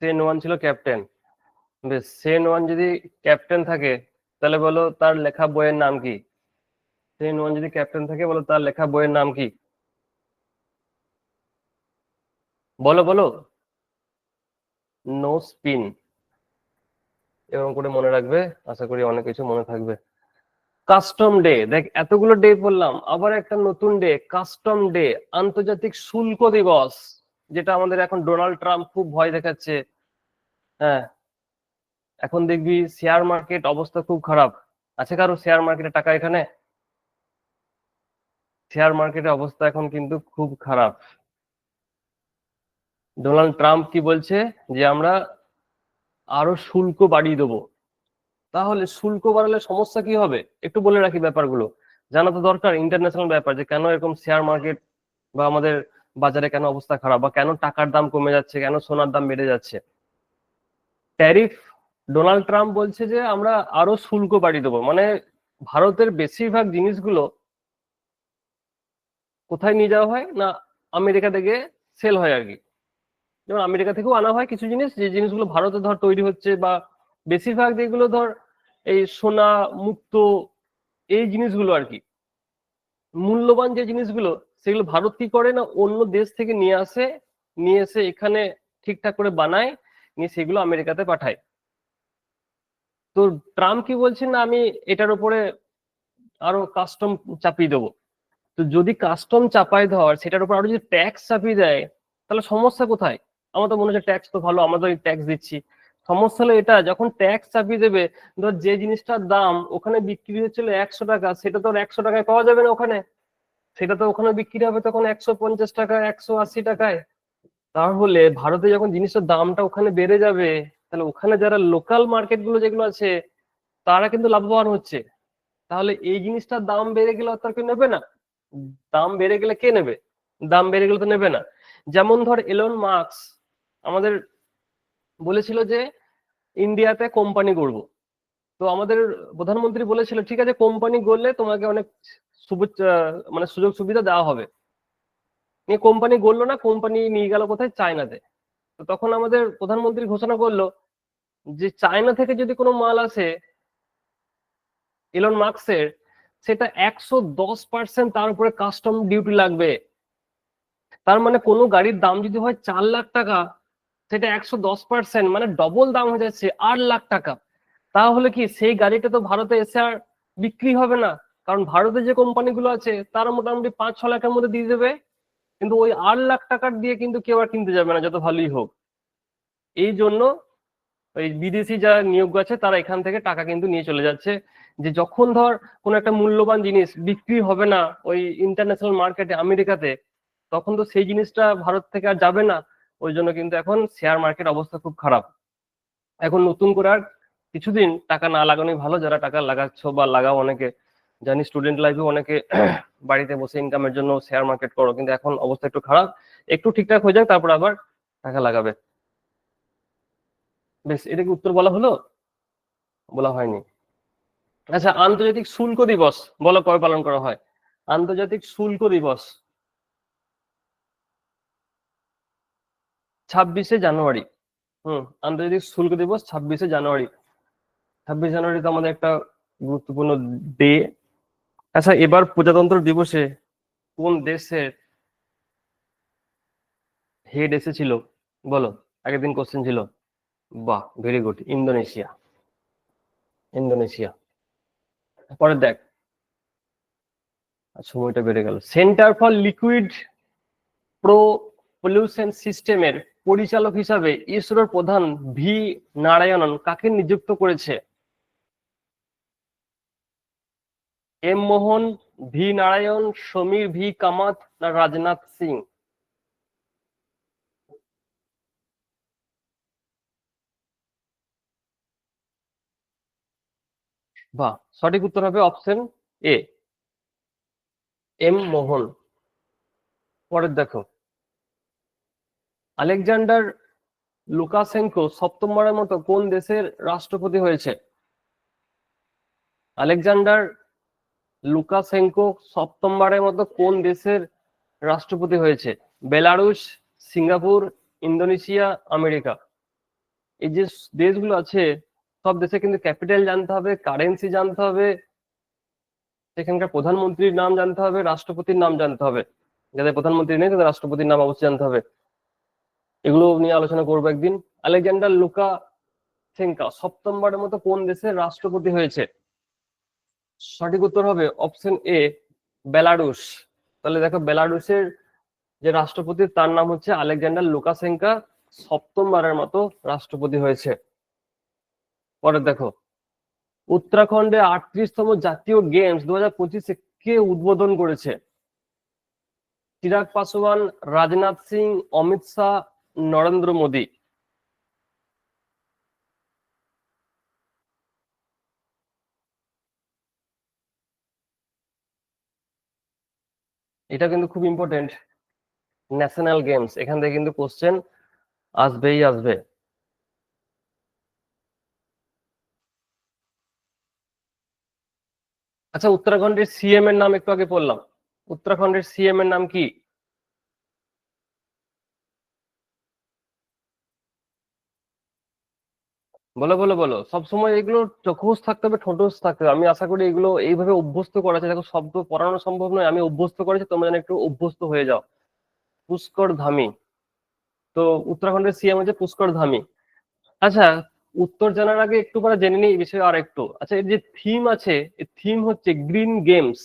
সেন ওয়ান ছিল ক্যাপ্টেন। বেশ, সেন ওয়ান যদি ক্যাপ্টেন থাকে তাহলে বলো তার লেখা বইয়ের নাম কি? সেন ওয়ান যদি ক্যাপ্টেন থাকে বলো তার লেখা বইয়ের নাম কি? বলো বলো। No spin. এরকম করে মনে রাখবে, আশা করি অনেক কিছু মনে থাকবে। কাস্টম ডে, দেখ এতগুলো ডে বললাম, আবার একটা নতুন ডে, কাস্টম ডে, আন্তর্জাতিক শুল্ক দিবস, যেটা আমাদের এখন ডোনাল্ড ট্রাম্প খুব ভয় দেখাচ্ছে। হ্যাঁ, এখন দেখবি শেয়ার মার্কেট অবস্থা খুব খারাপ। আছে কারো শেয়ার মার্কেটে টাকা এখানে? শেয়ার মার্কেটের অবস্থা এখন কিন্তু খুব খারাপ। ডোনাল্ড ট্রাম্প কি বলছে, যে আমরা আরো শুল্ক বাড়িয়ে দেবো। তাহলে শুল্ক বাড়ালে সমস্যা কি হবে একটু বলে রাখি ব্যাপারগুলো। জানা তো দরকার, ইন্টারন্যাশনাল ব্যাপার, যে কেন এরকম শেয়ার মার্কেট বা আমাদের বাজারে কেন অবস্থা খারাপ, বা কেন টাকার দাম কমে যাচ্ছে, কেন সোনার দাম বেড়ে যাচ্ছে। ট্যারিফ, ডোনাল্ড ট্রাম্প বলছে যে আমরা আরো শুল্ক বাড়িয়ে দেবো, মানে ভারতের বেশিরভাগ জিনিসগুলো কোথায় নিয়ে যাওয়া হয় না, আমেরিকা থেকে সেল হয় আর কি। যেমন আমেরিকা থেকেও আনা হয় কিছু জিনিস, যে জিনিসগুলো ভারতে ধর তৈরি হচ্ছে, বা বেশিরভাগ যেগুলো ধর এই সোনা, মুক্ত, এই জিনিসগুলো আর কি, মূল্যবান যে জিনিসগুলো, সেগুলো ভারত কি করে না অন্য দেশ থেকে নিয়ে আসে, নিয়ে এসে এখানে ঠিকঠাক করে বানায়, নিয়ে সেগুলো আমেরিকাতে পাঠায়। তো ট্রাম্প কি বলছেন না, আমি এটার উপরে আরো কাস্টম চাপিয়ে দেবো। তো যদি কাস্টম চাপায় ধর, সেটার উপর আরো যদি ট্যাক্স চাপিয়ে দেয়, তাহলে সমস্যা কোথায়? আমার তো মনে হচ্ছে ট্যাক্স তো ভালো, আমরা তো ট্যাক্স দিচ্ছি। সমস্যা হলো এটা, যখন ট্যাক্স চাপিয়ে দেবে, ধর যে জিনিসটার দাম ওখানে বিক্রি হচ্ছিল 100 টাকা, সেটা তো আর 100 টাকায় পাওয়া যাবে না ওখানে। সেটা তো ওখানে বিক্রি হবে তখন 150 টাকা, 180 টাকায়। তাহলে ভারতে যখন জিনিসের দামটা ওখানে বেড়ে যাবে, তাহলে ওখানে যারা লোকাল মার্কেট গুলো যেগুলো আছে, তারা কিন্তু লাভবান হচ্ছে। তাহলে এই জিনিসটার দাম বেড়ে গেলে আর তার কেউ নেবে না। দাম বেড়ে গেলে কে নেবে? দাম বেড়ে গেলে তো নেবে না। যেমন ধর এলন মার্কস আমাদের বলেছিল যে ইন্ডিয়াতে কোম্পানি করব। তো আমাদের প্রধানমন্ত্রী বলেছিল ঠিক আছে, কোম্পানি করলে তোমাকে অনেক মানে সুযোগ সুবিধা দেওয়া হবে। নিয়ে কোম্পানি গড়লো না, কোম্পানি নিয়ে গেল কোথায়, চায়নাতে। তো তখন আমাদের প্রধানমন্ত্রী ঘোষণা করলো যে চায়না থেকে যদি কোনো মাল আসে এলন মার্কসের, সেটা 110% তার উপরে কাস্টম ডিউটি লাগবে। তার মানে কোনো গাড়ির দাম যদি হয় 4 লাখ টাকা, সেটা 110% মানে ডবল দাম হয়ে যাচ্ছে 8 লাখ টাকা। তাহলে কি সেই গাড়িটা তো ভারতে এসে আর বিক্রি হবে না, কারণ ভারতে যে কোম্পানিগুলো আছে তারা মোটামুটি 5-6 লাখের মধ্যে দিয়ে দেবে। কিন্তু ওই 8 লাখ টাকার দিয়ে কিন্তু কেউ আর কিনতে যাবে না, যত ভালোই হোক। এই জন্য ওই বিদেশি যারা নিয়োগ আছে তারা এখান থেকে টাকা কিন্তু নিয়ে চলে যাচ্ছে। যে যখন ধর কোনো একটা মূল্যবান জিনিস বিক্রি হবে না ওই ইন্টারন্যাশনাল মার্কেটে আমেরিকাতে, তখন তো সেই জিনিসটা ভারত থেকে আর যাবে না। ওই জন্য কিন্তু এখন শেয়ার মার্কেট অবস্থা খুব খারাপ। এখন নতুন করে আর কিছুদিন টাকা না লাগানোই ভালো, যারা টাকা লাগাচ্ছ বা লাগাও অনেকে, জানি স্টুডেন্ট লাইফে অনেকে বাড়িতে বসে ইনকামের জন্য শেয়ার মার্কেট করো, কিন্তু এখন অবস্থা একটু খারাপ। একটু ঠিকঠাক হয়ে যাক তারপর আবার টাকা লাগাবে। বেশ, এটা কি উত্তর বলা হলো? বলা হয়নি। আচ্ছা, আন্তর্জাতিক শুল্ক দিবস বলো কবে পালন করা হয়? আন্তর্জাতিক শুল্ক দিবস 26শে জানুয়ারি। আন্তর্জাতিক শুল্ক দিবস 26শে জানুয়ারি। 26 জানুয়ারি তো আমাদের একটা গুরুত্বপূর্ণ ডে। আচ্ছা, এবার প্রজাতন্ত্র দিবসে কোন দেশের হেড এসেছিল বলো? আগের দিন কোশ্চেন ছিল। বাহ, ভেরি গুড, ইন্দোনেশিয়া। ইন্দোনেশিয়া। পরে দেখ, সময়টা বেড়ে গেল। সেন্টার ফর লিকুইড প্রোপলিউশন সিস্টেমের পরিচালক হিসাবে ইসরোর প্রধান ভি নারায়ণন কাকে নিযুক্ত করেছে? এম মোহন, ভি নারায়ণ, সমীর ভি কামাত না রাজনাথ সিং? বাহ, সঠিক উত্তর হবে অপশন এ, এম মোহন। পরের দেখো, আলেকজান্ডার লুকাশেঙ্কো সপ্তমবারের মতো কোন দেশের রাষ্ট্রপতি হয়েছে? আলেকজান্ডার লুকাশেঙ্কো সপ্তমবারের মতো কোন দেশের রাষ্ট্রপতি হয়েছে? Belarus, Singapore, Indonesia, America? এই যে দেশগুলো আছে, সব দেশে কিন্তু ক্যাপিটাল জানতে হবে, কারেন্সি জানতে হবে, সেখানকার প্রধানমন্ত্রীর নাম জানতে হবে, রাষ্ট্রপতির নাম জানতে হবে। যাদের প্রধানমন্ত্রী নেই তাদের রাষ্ট্রপতির নাম অবশ্যই জানতে হবে। এগুলো নিয়ে আলোচনা করবো একদিন। আলেকজান্ডার লুকাশেঙ্কো সপ্তমবারের মতো কোন দেশের রাষ্ট্রপতি হয়েছে? সঠিক উত্তর হবে অপশন এ, বেলারুশ। তাহলে দেখো, বেলারুশের যে রাষ্ট্রপতি তার নাম হচ্ছে আলেকজান্ডার লুকাশেঙ্কো, সপ্তমবারের মতো রাষ্ট্রপতি হয়েছে। পরে দেখো, উত্তরাখণ্ডে 38তম জাতীয় গেমস 2025-এ কে উদ্বোধন করেছে? চিরাগ পাসওয়ান, রাজনাথ সিং, অমিত শাহ, নরেন্দ্র মোদী? এটা কিন্তু খুব ইম্পর্টেন্ট, ন্যাশনাল গেমস, এখান থেকে কিন্তু কোশ্চেন আসবেই আসবে। আচ্ছা, উত্তরাখণ্ডের সিএম এর নাম একটু আগে বললাম, উত্তরাখণ্ডের সিএম এর নাম কি? বলো বলো বলো, সবসময় এগুলো চোখোস থাকতে হবে, ঠোঁটস থাকতে হবে। আমি আশা করি এগুলো এইভাবে অভ্যস্ত করা আছে। দেখো, শব্দ পড়ানো সম্ভব নয়, আমি অভ্যস্ত করেছি, তোমরা যেন একটু অভ্যস্ত হয়ে যাও। পুষ্কর ধামি। তো উত্তরাখণ্ডের সিএম হচ্ছে পুষ্কর ধামি। আচ্ছা, উত্তর জানার আগে একটু পরে জেনে নিই এই বিষয়ে আর একটু। আচ্ছা, এর যে থিম আছে, এর থিম হচ্ছে গ্রিন গেমস।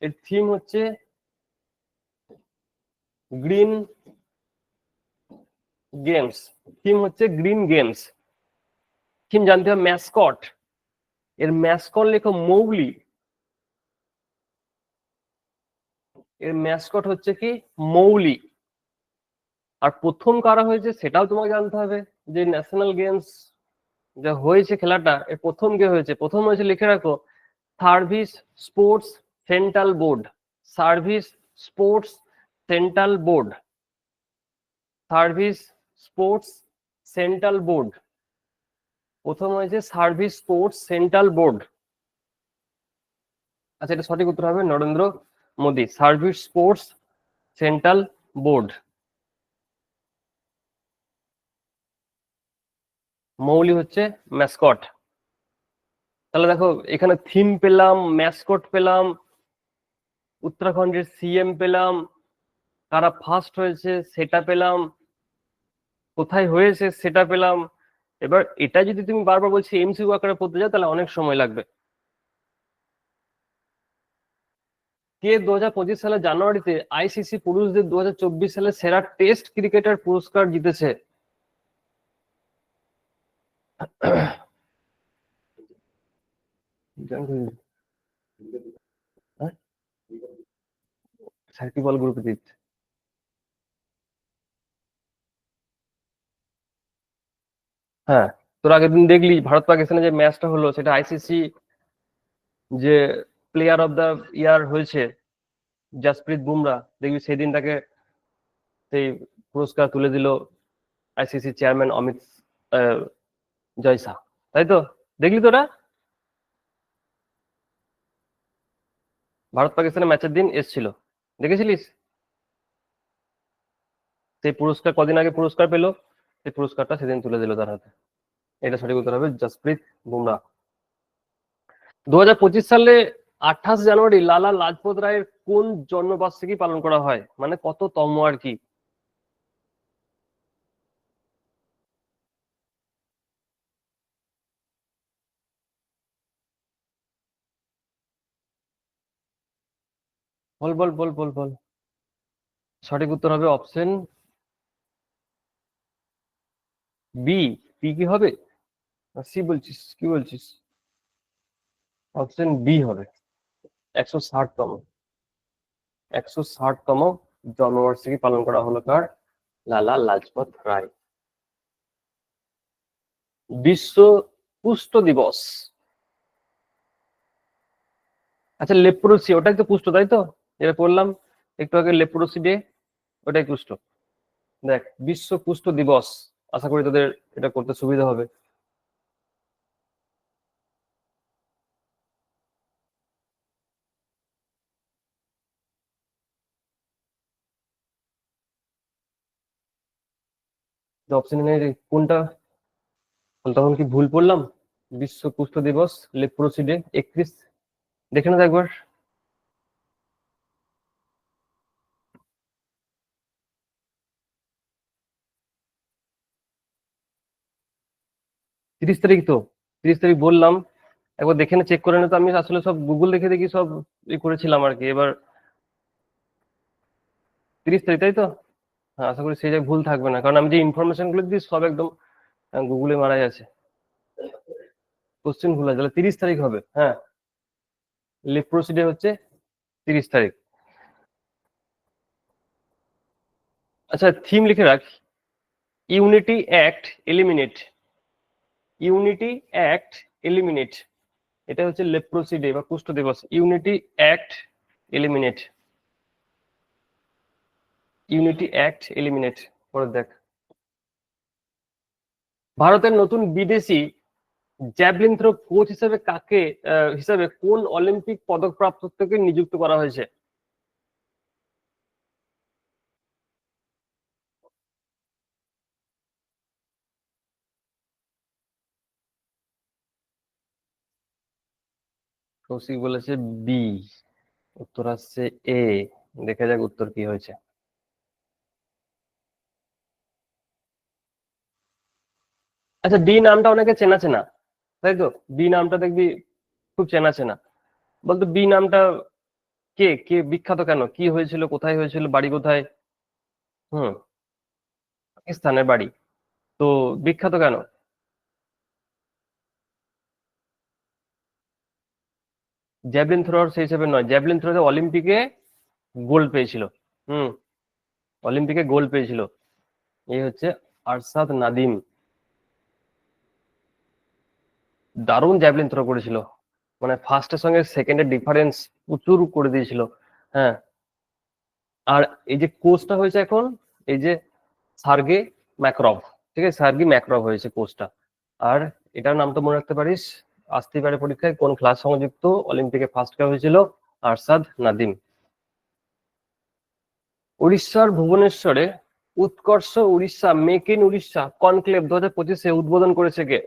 এর থিম হচ্ছে গ্রিন গেমস। থিম হচ্ছে গ্রিন গেমস। থিম জানতে হবে, ম্যাসকট। এর ম্যাসকট লেখো মৌগলি। এর ম্যাসকট হচ্ছে কি? মৌলি। আর প্রথম কারা হয়েছে সেটাও তোমাকে জানতে হবে। যে ন্যাশনাল গেমস যা হয়েছে খেলাটা, এর প্রথম কে হয়েছে? প্রথম হয়েছে, লিখে রাখো, service sports central board. Service sports central board. Service sports central board. প্রথম হয়েছে সার্ভিস স্পোর্টস সেন্ট্রাল বোর্ড। আচ্ছা, এটা সঠিক উত্তর হবে Narendra Modi, service sports central board. Mouli হচ্ছে ম্যাসকট। তাহলে দেখো, এখানে থিম পেলাম, ম্যাসকট পেলাম, উত্তরাখণ্ডের সিএম পেলাম, কারা ফার্স্ট হয়েছে সেটা পেলাম, কোথায় হয়েছে সেটা পেলাম। এবার এটা যদি তুমি বারবার বলছি এমসিকিউ আকারে পড়তে যাও, তাহলে অনেক সময় লাগবে। কে 2025 সালের জানুয়ারিতে আইসিসি পুরুষদের 2024 সালের সেরা টেস্ট ক্রিকেটার পুরস্কার জিতেছে? সাকিব আল গ্রুপে জিতছে। হ্যাঁ, তোর আগের দিন দেখলি ভারত পাকিস্তানের যে ম্যাচটা হলো, সেটা আইসিসি যে প্লেয়ার অফ দ্য ইয়ার হয়েছে জাসপ্রীত বুমরা, দেখবি সেদিন তাকে সেই পুরস্কার তুলে দিল আইসিসি চেয়ারম্যান অমিত জয়সা। তাই তো? দেখলি তোরা? ভারত পাকিস্তানের ম্যাচের দিন এসছিল, দেখেছিলিস? সেই পুরস্কার কদিন আগে পুরস্কার পেলো, সেই পুরস্কারটা সেদিন তুলে দিল তার হাতে। এটা সঠিক উত্তর হবে জসপ্রীত বুমরা। 2025 সালে 28 জানুয়ারি লালা লাজপত রায়ের কোন জন্মবার্ষিকী পালন করা হয়? মানে কততম আর কি? বল বল বল বল বল। সঠিক উত্তর হবে অপশন বি। বি কি হবে? সি বলছিস? কি বলছিস? অপশন বি হবে। 160তম, 160তম জন্মবার্ষিকী পালন করা হলো কার? লালা লাজপত রায়। বিশ্ব কুষ্ঠ দিবস। আচ্ছা, লেপ্রোসি ওটাই তো কুষ্ঠ, তাই তো? যেটা পড়লাম একটু আগে, লেপ্রোসি ডে, ওটাই কুষ্ঠ। দেখ, বিশ্ব কুষ্ঠ দিবস, আশা করি তোদের এটা করতে সুবিধা হবে। অপশন কোনটা? তখন কি ভুল পড়লাম? বিশ্ব কুষ্ঠ দিবস, লেপ্রোসি ডে 31, দেখে না তো একবার। 30 তারিখ তো, 30 তারিখ বললাম। একবার দেখে না, চেক করে না তো, আমি আসলে সব গুগল দেখে দেখি সব করেছিলাম আর কি। এবার 30 তারিখ, তাই তো? হ্যাঁ, আশা করি সেই জায়গায় ভুল থাকবে না, কারণ আমি যে ইনফরমেশন গুলো দিই সব একদম গুগলে মারাই আছে। কোশ্চেন ভুল আছে, তাহলে 30 তারিখ হবে। হ্যাঁ, লেপ্রোসি ডে হচ্ছে 30 তারিখ। আচ্ছা, থিম লিখে রাখ, unity act eliminate. Unity act eliminate, এটা হচ্ছে লেপ্রোসি ডে বা কুষ্ঠ দিবস। Unity act eliminate, unity act eliminate. পরে দেখ, ভারতের নতুন বিদেশি জ্যাভলিন থ্রো কোচ হিসেবে কাকে, হিসাবে কোন অলিম্পিক পদক প্রাপ্তকে নিযুক্ত করা হয়েছে? কৌশিক বলেছে বি, উত্তর আসছে এ। দেখা যাক উত্তর কি হয়েছে। আচ্ছা, ডি নামটা অনেকে চেনা চেনা, তাই তো? বি নামটা দেখবি খুব চেনা চেনা। বলতো বি নামটা কে কে বিখ্যাত, কেন, কি হয়েছিল, কোথায় হয়েছিল, বাড়ি কোথায়? হুম, পাকিস্তানের বাড়ি। তো বিখ্যাত কেন? জ্যাভলিন থ্রোর সেই হিসেবে নয়, জ্যাভলিন থ্রোতে অলিম্পিকে গোল্ড পেয়েছিল। হুম, অলিম্পিকে গোল্ড পেয়েছিল। এই হচ্ছে আরশাদ নাদিম, দারুণ জ্যাভলিন থ্রো করেছিল। মানে ফার্স্টের সঙ্গে সেকেন্ডের ডিফারেন্স প্রচুর করে দিয়েছিল। হ্যাঁ, আর এই যে কোচটা হয়েছে এখন, এই যে সার্গে ম্যাকরভ, ঠিক আছে, সার্গি ম্যাকরভ হয়েছে কোচটা। আর এটার নাম তো মনে রাখতে পারিস, আসতে পারে পরীক্ষায়, কোন ক্লাস সংযুক্ত অলিম্পিকে ফার্স্ট কে হয়েছিল? আরশাদ নাদিম। উড়িষ্যার ভুবনেশ্বরে উৎকর্ষ Orissa make in Orissa conclave 2025 উদ্বোধন করেছে কে?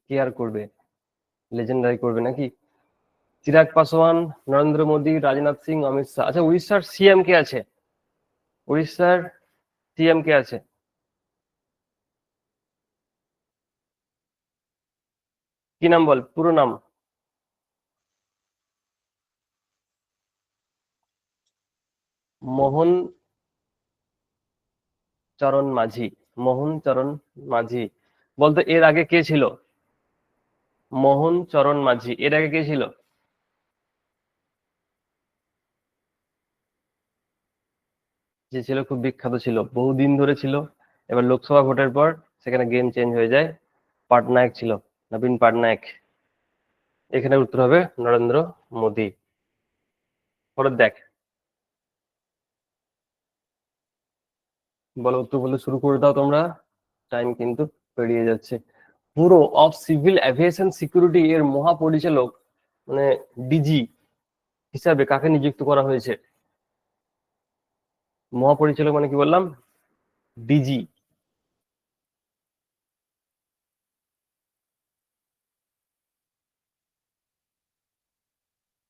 কে আর করবে, লেজেন্ডারি করবে নাকি? চিরাগ পাসওয়ান, নরেন্দ্র মোদী, রাজনাথ সিং, অমিত শাহ। আচ্ছা, উড়িষ্যার সিএম কে আছে? উড়িষ্যার সিএম কে আছে? কি নাম, বল পুরো নাম। মোহন চরণ মাঝি। মোহন চরণ মাঝি। বলতো এর আগে কে ছিল? মোহন চরণ মাঝি, এর আগে কে ছিল? যে ছিল, খুব বিখ্যাত ছিল, বহুদিন ধরে ছিল। এবার লোকসভা ভোটের পর সেখানে গেম চেঞ্জ হয়ে যায়। পাটনায়ক ছিল, নবীন পাটনায়ক। এখানে উত্তর হবে নরেন্দ্র মোদী। পরে দেখ, বলো উত্তর বলতে শুরু করে দাও তোমরা, টাইম কিন্তু পেরিয়ে যাচ্ছে। Bureau of civil aviation security এর মহাপরিচালক, মানে ডিজি হিসাবে কাকে নিযুক্ত করা হয়েছে? মহাপরিচালক মানে কি বললাম? ডিজি।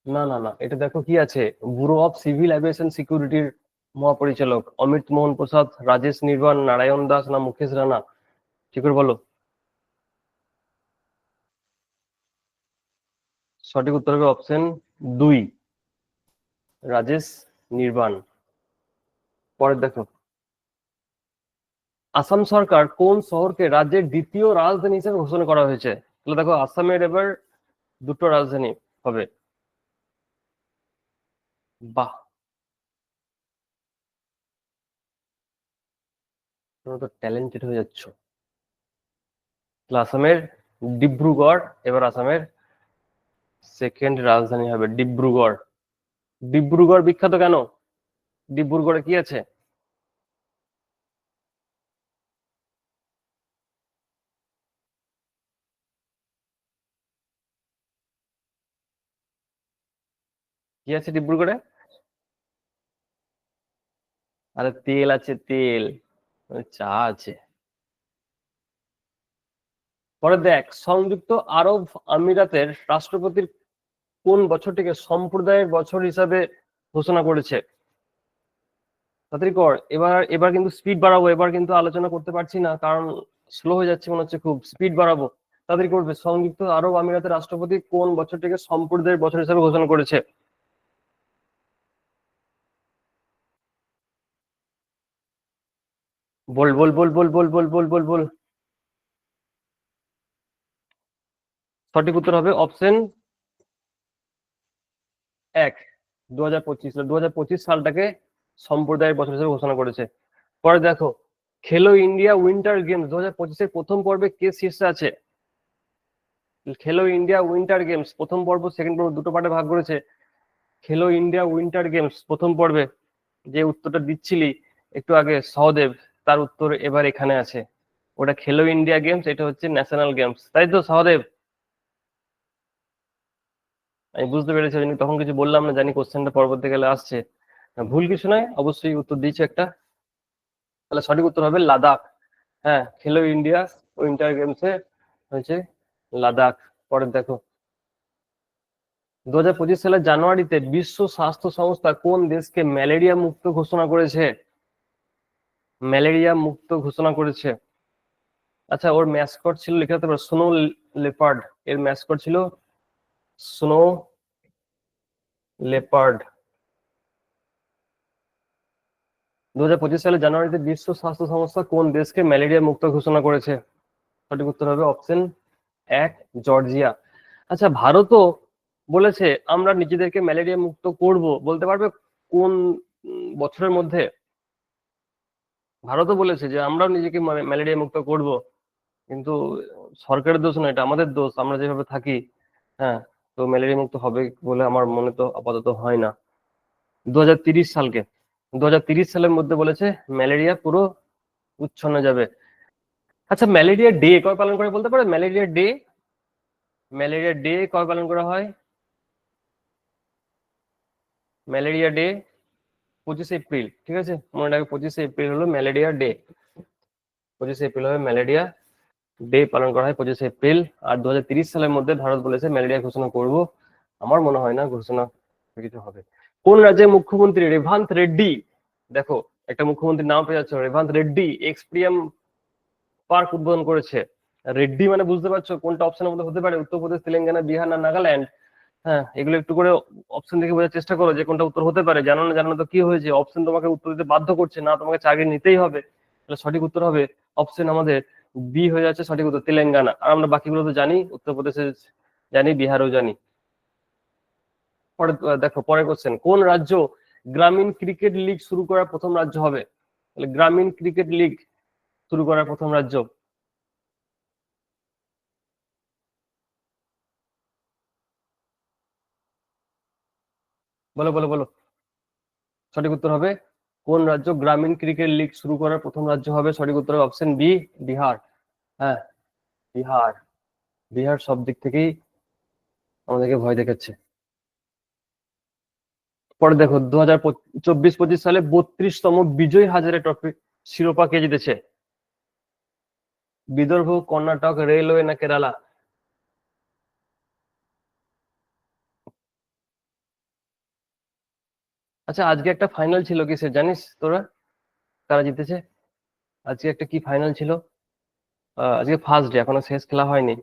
না না না, এটা দেখো কি আছে, ব্যুরো অফ সিভিল এভিয়েশন সিকিউরিটির মহাপরিচালক অমিত মোহন প্রসাদ, রাজেশ নির্বাণ, নারায়ণ দাস, না মুকেশ রানা? ঠিক করে বলো। সঠিক উত্তর হবে অপশন 2, রাজেশ নির্বাণ। পরে দেখো, আসাম সরকার কোন শহরকে রাজ্যের দ্বিতীয় রাজধানী হিসেবে ঘোষণা করা হয়েছে? তাহলে দেখো, আসামের এবার দুটো রাজধানী হবে। বাহ, তোমরা তো ট্যালেন্টেড হয়ে যাচ্ছ। তাহলে আসামের ডিব্রুগড় এবার আসামের সেকেন্ড রাজধানী হবে, ডিব্রুগড়। ডিব্রুগড় বিখ্যাত কেন? ডিব্রুগড়ে কি আছে? কি আছে ডিব্রুগড়ে? আরে তেল আছে, তেল। চা আছে। পরে দেখ, সংযুক্ত আরব আমিরাতের রাষ্ট্রপতির কোন বছরটিকে সম্প্রদায়ের বছর হিসাবে ঘোষণা করেছে? তাড়াতাড়ি কর, এবার এবার কিন্তু স্পিড বাড়াবো, এবার কিন্তু আলোচনা করতে পারছি না, কারণ স্লো হয়ে যাচ্ছে মনে হচ্ছে, খুব স্পিড বাড়াবো। তাড়াতাড়ি করবে। সংযুক্ত আরব আমিরাতের রাষ্ট্রপতি কোন বছরটিকে সম্প্রদায়ের বছর হিসাবে ঘোষণা করেছে? বল বল বল বল বল বল বল বল বল। সঠিক উত্তর হবে অপশন 1, 2025। 2025 সালটাকে সম্প্রদায়ের বছর হিসেবে ঘোষণা করেছে। পরে দেখো, খেলো ইন্ডিয়া উইন্টার গেমস 2025-এর প্রথম পর্বে কে শীর্ষে আছে? খেলো ইন্ডিয়া উইন্টার গেমস প্রথম পর্ব, সেকেন্ড পর্ব, দুটো পার্টে ভাগ করেছে। খেলো ইন্ডিয়া উইন্টার গেমস প্রথম পর্বে যে উত্তরটা দিচ্ছিলি একটু আগে সহদেব, তার উত্তর এবার এখানে আছে। ওটা খেলো ইন্ডিয়া গেমস, এটা হচ্ছে ন্যাশনাল গেমস, তাই তো সহদেব? আমি বুঝতে পেরেছি, আমি তখন কিছু বললাম না, জানি কোশ্চেনটা পরবর্তী গেলে আসছে। ভুল কিছু নয়, অবশ্যই উত্তর দিয়েছে একটা। তাহলে সঠিক উত্তর হবে লাদাখ। হ্যাঁ, খেলো ইন্ডিয়া উইন্টার গেমসে হয়েছে লাদাখ। পরে দেখো, 2025 সালের জানুয়ারিতে বিশ্ব স্বাস্থ্য সংস্থা কোন দেশকে ম্যালেরিয়া মুক্ত ঘোষণা করেছে? ম্যালেরিয়া মুক্ত ঘোষণা করেছে। আচ্ছা, ওর ম্যাসকট ছিল, লিখে রাখতে পারো, স্নো লেপার্ড। এর ম্যাসকট ছিল স্নো লেপার্ড। 2025 সালের জানুয়ারিতে বিশ্ব স্বাস্থ্য সংস্থা কোন দেশকে ম্যালেরিয়া মুক্ত ঘোষণা করেছে? সঠিক উত্তর হবে অপশন 1, জর্জিয়া। আচ্ছা, ভারতও বলেছে আমরা নিজেদেরকে ম্যালেরিয়া মুক্ত করব, বলতে পারবে কোন বছরের মধ্যে? ভারতও বলেছে যে আমরাও নিজেকে ম্যালেরিয়া মুক্ত করব, কিন্তু সরকারের দোষ নয়, এটা আমাদের দোষ, আমরা যেভাবে থাকি। হ্যাঁ, তো ম্যালেরিয়া মুক্ত হবে বলে আমার মনে তো আপাতত হয় না। 2030 সালকে, 2030 সালের মধ্যে বলেছে ম্যালেরিয়া পুরো উচ্ছন্ন যাবে। আচ্ছা, ম্যালেরিয়া ডে কবে পালন করে বলতে পারে? ম্যালেরিয়া ডে, ম্যালেরিয়া ডে কবে পালন করা হয়? ম্যালেরিয়া ডে 25 এপ্রিল, ঠিক আছে, মনে রাখবে 25 এপ্রিল হলো ম্যালেরিয়া ডে। 25 এপ্রিল হবে ম্যালেরিয়া ডে, পালন করা হয় 25 এপ্রিল। আর 2030 সালের মধ্যে ভারত বলেছে ম্যালেরিয়া ঘোষণা করব। আমার মনে হয় না ঘোষণা কিছু হবে। কোন রাজ্যের মুখ্যমন্ত্রী রেভান্ত রেড্ডি, দেখো একটা মুখ্যমন্ত্রীর নাম পেয়ে যাচ্ছ, রেভান্ত রেড্ডি এক্সপিএম পার্ক উদ্বোধন করেছে? রেড্ডি মানে বুঝতে পারছো কোনটা অপশনের মধ্যে হতে পারে? উত্তরপ্রদেশ, তেলেঙ্গানা, বিহার না নাগাল্যান্ড? হ্যাঁ, এগুলো একটু করে অপশন দেখে বোঝার চেষ্টা করো যে কোনটা উত্তর হতে পারে। জানো না, জানো না তো কি হয়েছে, অপশন তোমাকে উত্তর দিতে বাধ্য করছে না, তোমাকে চাকরি নিতেই হবে। তাহলে সঠিক উত্তর হবে অপশন আমাদের বি হয়ে যাচ্ছে সঠিক উত্তর, তেলেঙ্গানা। আর আমরা বাকিগুলো তো জানি, উত্তরপ্রদেশে জানি, বিহারও জানি। পরে দেখো, পরের কোশ্চেন, কোন রাজ্য গ্রামীণ ক্রিকেট লিগ শুরু করার প্রথম রাজ্য হবে? তাহলে গ্রামীণ ক্রিকেট লিগ শুরু করার প্রথম রাজ্য, বলো বলো বলো। সঠিক উত্তর হবে, কোন রাজ্য গ্রামীণ ক্রিকেট লিগ শুরু করার প্রথম রাজ্য হবে? সঠিক উত্তর হবে অপশন বি, বিহার। হ্যাঁ, বিহার। বিহার সব দিক থেকেই আমাদেরকে ভয় দেখাচ্ছে। পরে দেখো, 2024-25 সালে 32তম বিজয় হাজারে ট্রফি শিরোপা কে জিতেছে? বিদর্ভ, কর্ণাটক, রেলওয়ে না কেরালা? আচ্ছা, আজকে একটা ফাইনাল ছিল কিসের জানিস তোরা? কারা জিতেছে? আজকে একটা কি ফাইনাল ছিল? আজকে ফার্স্ট ডে, এখনো শেষ খেলা হয়নি।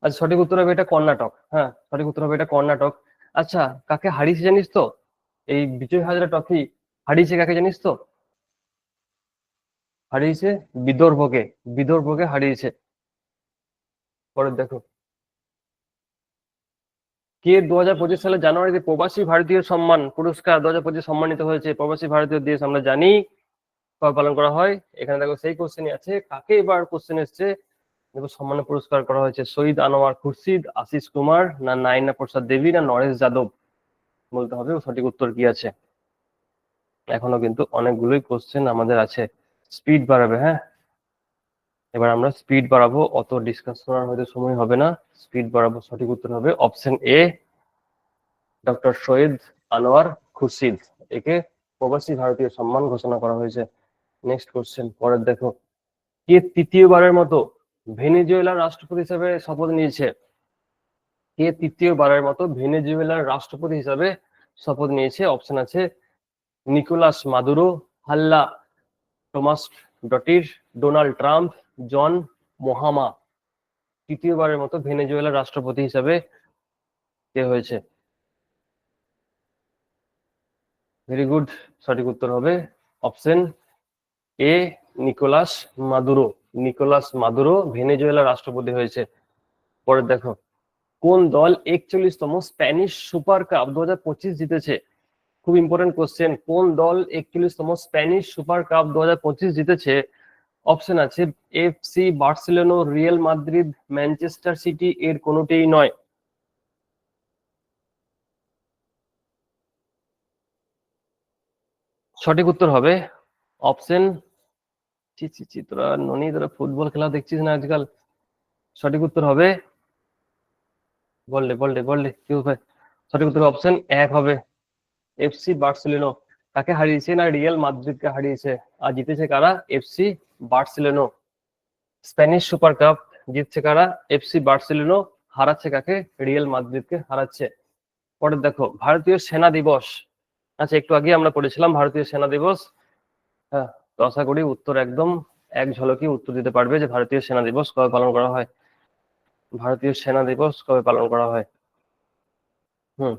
আচ্ছা, সঠিক উত্তর হবে এটা কর্ণাটক। হ্যাঁ, সঠিক উত্তর হবে এটা কর্ণাটক। আচ্ছা, কাকে হারিয়েছে জানিস তো? এই বিজয় হাজারে ট্রফি হারিয়েছে কাকে জানিস তো? হারিয়েছে বিদর্ভকে। বিদর্ভকে হারিয়েছে। পরে দেখো, কে 2025 সালে জানুয়ারিতে প্রবাসী ভারতীয় সম্মান পুরস্কার 2025 সম্মানিত হয়েছে? প্রবাসী ভারতীয় দেশ আমরা জানি কবে পালন করা হয়। এখানে দেখো সেই কোশ্চেনই আছে, কাকে এবার কোশ্চেন এসছে। দেখো, সম্মানের পুরস্কার করা হয়েছে শহীদ আনোয়ার খুরশিদ, আশিস কুমার, না নাইনা প্রসাদ দেবী, না নরেশ যাদব। বলতে হবে সঠিক উত্তর কি আছে। এখনো কিন্তু অনেকগুলোই কোশ্চেন আমাদের আছে। স্পিড বাড়াবে, হ্যাঁ, এবার আমরা স্পিড বাড়াবো, অত ডিসকাস করার হয়তো সময় হবে না। স্পিড বাড়াবো, সঠিক উত্তর হবে অপশন এ, ডক্টর শহীদ আনোয়ার খুরশিদ। একে প্রবাসী ভারতীয় সম্মান ঘোষণা করা হয়েছে। নেক্সট কোশ্চেন, পরের দেখো, কে তৃতীয়বারের মতো ভেনেজুয়েলার রাষ্ট্রপতি হিসেবে শপথ নিয়েছে? কে তৃতীয়বারের মতো ভেনেজুয়েলার রাষ্ট্রপতি হিসেবে শপথ নিয়েছে? অপশন আছে নিকোলাস মাদুরো, হাল্লা টোমাস ডটির, ডোনাল্ড ট্রাম্প, জন মোহামা। তৃতীয়বারের মতো ভেনেজুয়েলার রাষ্ট্রপতি হিসেবে কে হয়েছে? ভেরি গুড, সঠিক উত্তর হবে option A, Nicolas Maduro. Nicolas Maduro ভেনেজুয়েলার রাষ্ট্রপতি হয়েছে। পরে দেখো, কোন দল 41তম স্প্যানিশ সুপার কাপ 2025 জিতেছে? খুব ইম্পর্টেন্ট কোশ্চেন, কোন দল 41তম স্প্যানিশ সুপার কাপ 2025 জিতেছে? অপশন আছে FC Barcelona, Real Madrid, Manchester city, এর কোনোটিই নয়। সঠিক উত্তর হবে অপশন, চি চি চি, তোরা ননি, তোরা ফুটবল খেলা দেখছিস না আজকাল। সঠিক উত্তর হবে, বললে বললে বললে কি হবে? সঠিক উত্তর অপশন এক হবে এফসি বার্সেলোনা। কাকে হারিয়েছে? না রিয়াল মাদ্রিদকে হারিয়েছে। আর জিতেছে কারা? FC Barcelona. Spanish super cup জিতছে কারা? FC Barcelona. হারাচ্ছে কাকে? রিয়াল মাদ্রিদকে হারাচ্ছে। পরে দেখো, ভারতীয় সেনা দিবস। আচ্ছা, একটু আগে আমরা পড়েছিলাম ভারতীয় সেনা দিবস। হ্যাঁ, তো আশা করি উত্তর একদম এক ঝলকে উত্তর দিতে পারবে যে ভারতীয় সেনা দিবস কবে পালন করা হয়। ভারতীয় সেনা দিবস কবে পালন করা হয়? হুম,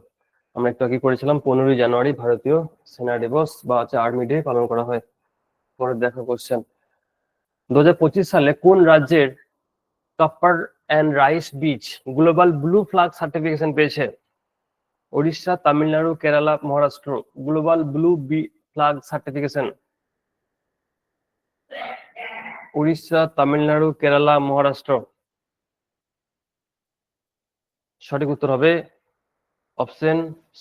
আমরা একটু আগে করেছিলাম 15ই জানুয়ারি ভারতীয় সেনা দিবস বা হচ্ছে আর্মি ডে পালন করা হয়। পরে দেখো কোশ্চেন, 2025 সালে কোন রাজ্যের কপার অ্যান্ড রাইস beach global blue flag certification পেয়েছে? Orissa, Tamil Nadu, Kerala, Maharashtra. Global blue flag certification, Orissa, Tamil Nadu, Kerala, Maharashtra. সঠিক উত্তর হবে option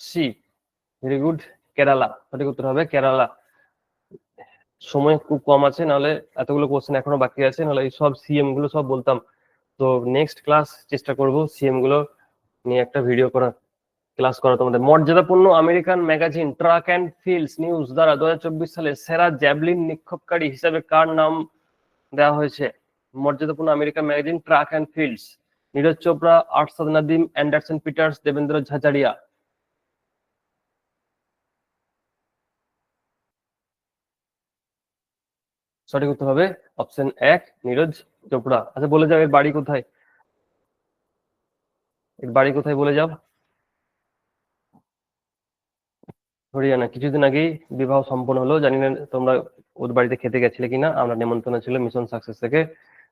C, very good, Kerala. সঠিক উত্তর হবে কেরালা। সময় খুব কম আছে, নাহলে এতগুলো কোশ্চেন এখনো বাকি আছে, নাহলে এই সব সিএম গুলো সব বলতাম। তো নেক্সট ক্লাস চেষ্টা করব সিএম গুলো নিয়ে একটা ভিডিও করার, ক্লাস করা তোমাদের। মর্যাদাপূর্ণ American magazine track and fields news দ্বারা 2024 সালে সেরা জ্যাভলিন নিক্ষেপকারী হিসেবে কার নাম দেওয়া হয়েছে? মর্যাদাপূর্ণ American magazine track and fields, Neeraj Chopra, Arshad Nadeem, Anderson Peters, Devendra Jhajharia. সঠিক উত্তর হবে অপশন এক, নীরজ চোপড়া। আচ্ছা, বলে যাও এর বাড়ি কোথায়? এর বাড়ি কোথায় বলে যাও। হরিয়ানা। কিছুদিন আগেই বিবাহ সম্পন্ন হলো, জানি না তোমরা ওর বাড়িতে খেতে গেছিলে কিনা। আমরা নেমন্তন্ন ছিল মিশন সাকসেস থেকে,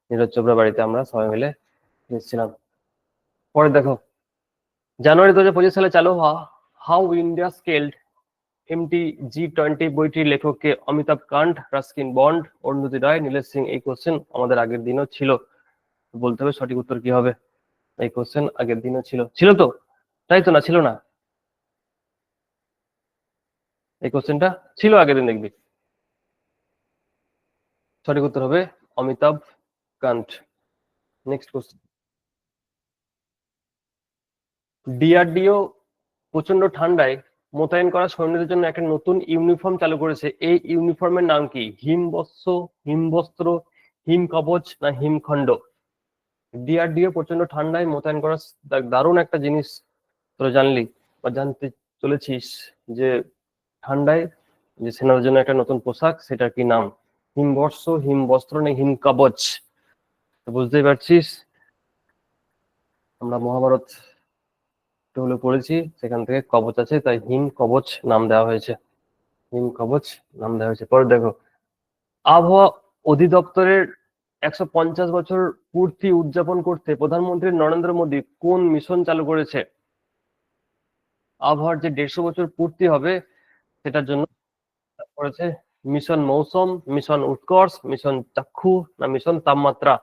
নীরজ চোপড়া বাড়িতে আমরা সবাই মিলে এসেছিলাম। পরে দেখো, জানুয়ারি 2025 সালে চালু হওয়া হাউ ইন্ডিয়া স্কেলড MTG20 বইটির লেখককে? অমিতাভ কান্ট, রাস্কিন বন্ড, অরুন্ধতী রায়, নীলেশ সিং। এই কোশ্চেন আমাদের আগের দিনও ছিল, বলতে হবে সঠিক উত্তর কি হবে। এই কোশ্চেন আগের দিনও ছিল, ছিল তো? তাই তো, না ছিল না? এই কোশ্চেনটা ছিল আগের দিন, দেখবি। সঠিক উত্তর হবে Amitabh Kant. Next question, DRDO প্রচন্ড ঠান্ডায় মোতায়েন করা সৈন্যদের জন্য একটা নতুন ইউনিফর্ম চালু করেছে। এই ইউনিফর্মের নাম কি? হিমবস্ত্র, হিমবস্ত্র, হিম কবচ, না হিমখণ্ড? ডিআরডিও প্রচন্ড ঠান্ডায় মোতায়েন করা দারুণ একটা জিনিস তোরা জানলি বা জানতে চলেছিস, যে ঠান্ডায় যে সেনাদের জন্য একটা নতুন পোশাক, সেটার কি নাম? হিমবর্ষ, হিমবস্ত্র, না হিম কবচ? বুঝতেই পারছিস। আমরা মহাভারত হলো পড়েছি, সেখান থেকে কবচ আছে, তাই হিম কবচ নাম দেওয়া হয়েছে। হিম কবচ নাম দেওয়া হয়েছে। পরে দেখো, আবহাওয়া অধিদপ্তরের 150 বছর পূর্তি উদযাপন করতে প্রধানমন্ত্রী নরেন্দ্র মোদী কোন মিশন চালু করেছে? আবহাওয়ার যে 150 বছর পূর্তি হবে সেটার জন্য করেছে মিশন মৌসুম, মিশন উৎকর্ষ, মিশন চাক্ষু, না মিশন তাপমাত্রা?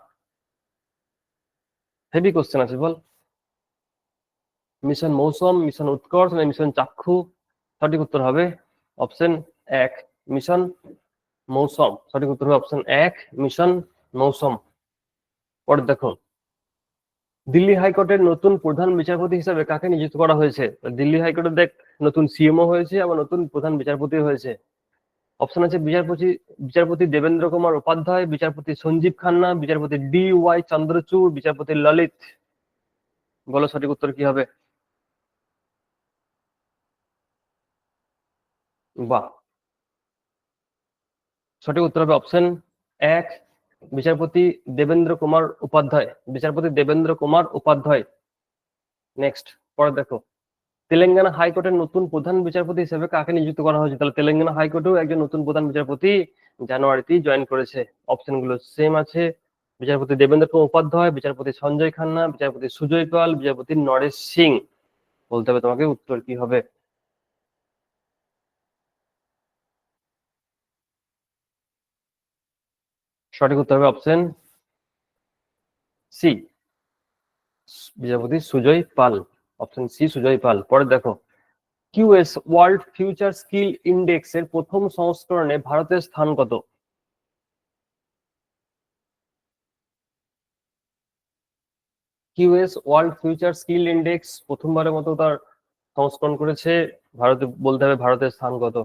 হেভি কোশ্চেন আছে, বল। মিশন মৌসুম, মিশন উৎকর্ষ, না মিশন চাক্ষু? সঠিক উত্তর হবে অপশন এক, মিশন মৌসুম। সঠিক উত্তর হবে অপশন এক, মিশন মৌসুম। পরে দেখো, দিল্লি হাইকোর্টের নতুন প্রধান বিচারপতি হিসেবে কাকে নিযুক্ত করা হয়েছে? দিল্লি হাইকোর্টে দেখ, নতুন সিএমও হয়েছে, আবার নতুন প্রধান বিচারপতি হয়েছে। অপশন আছে বিচারপতি বিচারপতি দেবেন্দ্র কুমার উপাধ্যায়, বিচারপতি সঞ্জীব খান্না, বিচারপতি DY চন্দ্রচূড়, বিচারপতি ললিত। বলো সঠিক উত্তর কি হবে? বাহ, সঠিক উত্তর হবে অপশন এক, বিচারপতি দেবেন্দ্র কুমার উপাধ্যায়। বিচারপতি দেবেন্দ্র কুমার উপাধ্যায়। নেক্সট, পরে দেখো, তেলেঙ্গানা হাইকোর্টের নতুন প্রধান বিচারপতি হিসেবে কাকে নিযুক্ত করা হয়েছে? তাহলে তেলেঙ্গানা হাইকোর্টেও একজন নতুন প্রধান বিচারপতি জানুয়ারিতেই জয়েন করেছে। অপশন গুলো সেম আছে, বিচারপতি দেবেন্দ্র কুমার উপাধ্যায়, বিচারপতি সঞ্জয় খান্না, বিচারপতি সুজয় পাল, বিচারপতি নরেশ সিং। বলতে হবে তোমাকে উত্তর কি হবে। সঠিক উত্তর হবে অপশন সি, বিচারপতি সুজয় পাল। অপশন সি, সুজয় পাল। পরে দেখো, QS world future skill index এর প্রথম সংস্করণে ভারতের স্থান কত? QS world future skill index প্রথমবারের মতো তার সংস্করণ করেছে ভারতে। বলতে হবে ভারতের স্থান কত।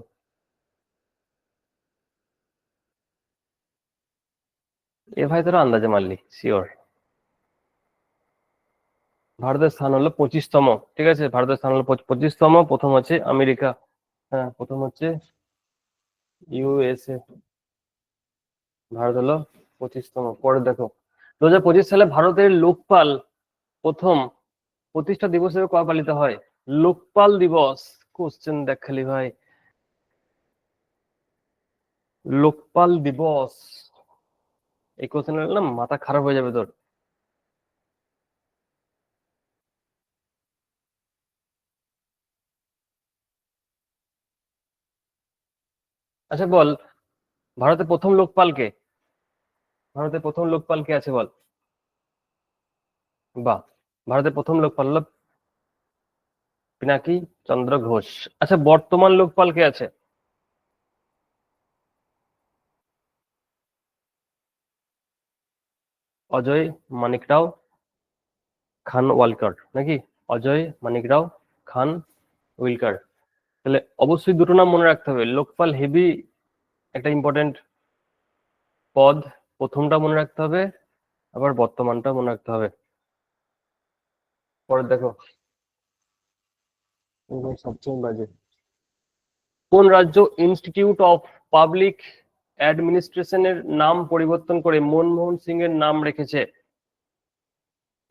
এ ভাই তোরা আন্দাজে মারলি, শিওর। ভারতের স্থান হলো 25তম। ঠিক আছে, ভারতের স্থান হলো 25তম। প্রথম হচ্ছে আমেরিকা। হ্যাঁ, প্রথম হচ্ছে USA। ভারত হলো 25তম। পরে দেখো, 2025 সালে ভারতের লোকপাল প্রথম প্রতিষ্ঠা দিবস হিসেবে কবে পালিত হয়? লোকপাল দিবস, কোশ্চেন দেখ খালি ভাই। লোকপাল দিবস, এই কোশ্চেন না মাথা খারাপ হয়ে যাবে তোর। আচ্ছা বল, ভারতের প্রথম লোকপাল কে? ভারতের প্রথম লোকপাল কে আছে বল। বাহ, ভারতের প্রথম লোকপাল হলো পিনাকি চন্দ্র ঘোষ। আচ্ছা, বর্তমান লোকপাল কে আছে? অজয় মানিকরাও খানওয়ালকার নাকি? অজয় মানিকরাও খান উইলকার। তাহলে অবশ্যই দুটো নাম মনে রাখতে হবে। লোকপাল হেভি একটা ইম্পর্টেন্ট পদ, প্রথমটা মনে রাখতে হবে, আবার বর্তমানটা মনে রাখতে হবে। পরে দেখো, সবচেয়ে বাজে, কোন রাজ্য ইনস্টিটিউট অফ পাবলিক অ্যাডমিনিস্ট্রেশনের নাম পরিবর্তন করে মনমোহন সিং এর নাম রেখেছে?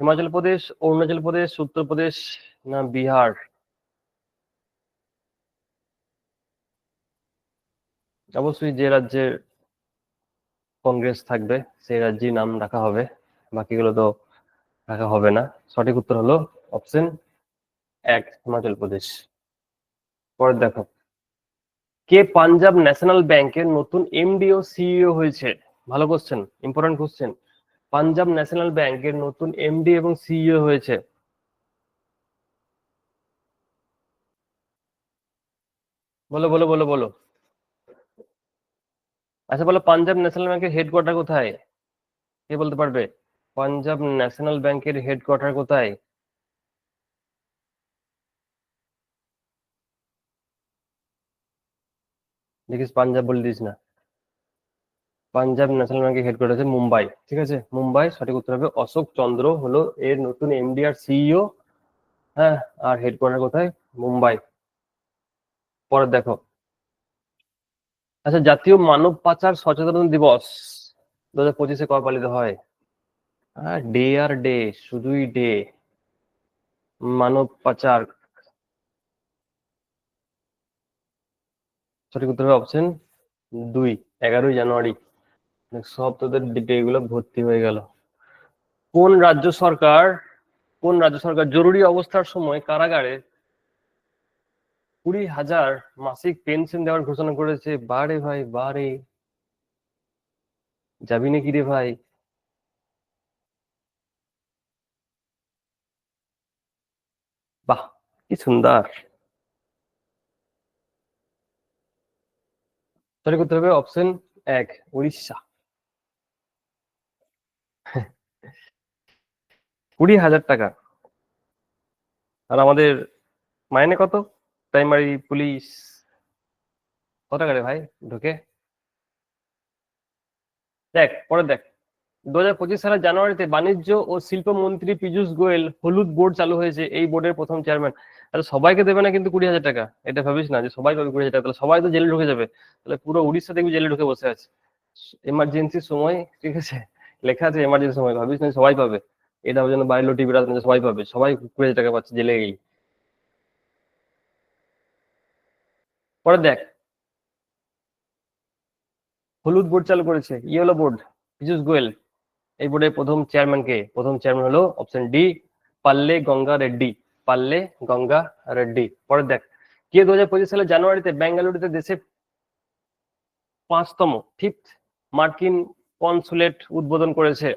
হিমাচল প্রদেশ, অরুণাচল প্রদেশ, উত্তরপ্রদেশ, না বিহার? অবশ্যই যে রাজ্যে কংগ্রেস থাকবে সেই রাজ্যেই নাম রাখা হবে, বাকিগুলো তো রাখা হবে না। সঠিক উত্তর হলো অপশন এক, হিমাচল প্রদেশ। পরে দেখো, কে পাঞ্জাব ন্যাশনাল ব্যাংকের নতুন MD ও CEO হয়েছে? ভালো question, important question. Punjab national ব্যাংকের নতুন MD এবং CEO হয়েছে। বলো বলো বলো বলো। আচ্ছা বলো, পাঞ্জাব ন্যাশনাল ব্যাংকের হেডকোয়ার্টার কোথায়? কে বলতে পারবে? পাঞ্জাব ন্যাশনাল ব্যাংকের হেডকোয়ার্টার কোথায়? দেখিস পাঞ্জাব বলে দিস না। পাঞ্জাব ন্যাশনাল ব্যাংকের হেডকোয়ার্টার আছে মুম্বাই। ঠিক আছে, মুম্বাই। সঠিক উত্তর হবে অশোক চন্দ্র হলো এর নতুন MD আর CEO। হ্যাঁ, আর হেডকোয়ার্টার কোথায়? মুম্বাই। পরে দেখো, আচ্ছা, জাতীয় মানব পাচার সচেতন দিবস 2025-এ কবে পালিত হয়? ডে আর ডে, শুধুই ডে। মানব পাচার। সঠিক উত্তর হবে অপশন 2, 11ই জানুয়ারি। সব তোদের এগুলো ভর্তি হয়ে গেল। কোন রাজ্য সরকার জরুরি অবস্থার সময় কারাগারে 20,000 মাসিক পেনশন দেওয়ার ঘোষণা করেছে? বারে ভাই বারে, যাবি নাকি রে ভাই? বাহ, কি সুন্দর। সঠিক উত্তর হবে অপশন 1, উড়িষ্যা। 20,000 টাকা। আর আমাদের মাইনে কত প্রাইমারি পুলিশ? কত টাকা রে ভাই ঢোকে? দেখ পরে দেখ। 2025 সালের জানুয়ারিতে বাণিজ্য ও শিল্প মন্ত্রী পীযূষ গোয়েল হলুদ বোর্ড চালু হয়েছে, এই বোর্ডের প্রথম চেয়ারম্যান। আরে সবাইকে দেবে না কিন্তু 20,000 টাকা, এটা ভাবিস না যে সবাই পাবে 20,000 টাকা, তাহলে সবাই তো জেলে ঢুকে যাবে, তাহলে পুরো উড়িষ্যা দেখবি জেলে ঢুকে বসে আছে এমার্জেন্সির সময়। ঠিক আছে, লেখা আছে এমার্জেন্সি সময়, ভাবিস না সবাই পাবে। এটা ওই জন্য বাইরের টিভি রাত সবাই পাবে, সবাই 20,000 টাকা পাচ্ছে জেলে গেলে। পরে দেখ, হলুদ বোর্ড চালু করেছে, ইয়েলো বোর্ড, পীযূষ গোয়েল। এই বোর্ডের প্রথম চেয়ারম্যান কে? প্রথম চেয়ারম্যান হলো অপশন ডি, পাল্লে গঙ্গা রেড্ডি। পাল্লে গঙ্গা রেড্ডি। পরে দেখ, কে 2025 সালের জানুয়ারিতে বেঙ্গালুরুতে দেশে 5তম ফিফথ মার্কিন কনসুলেট উদ্বোধন করেছে?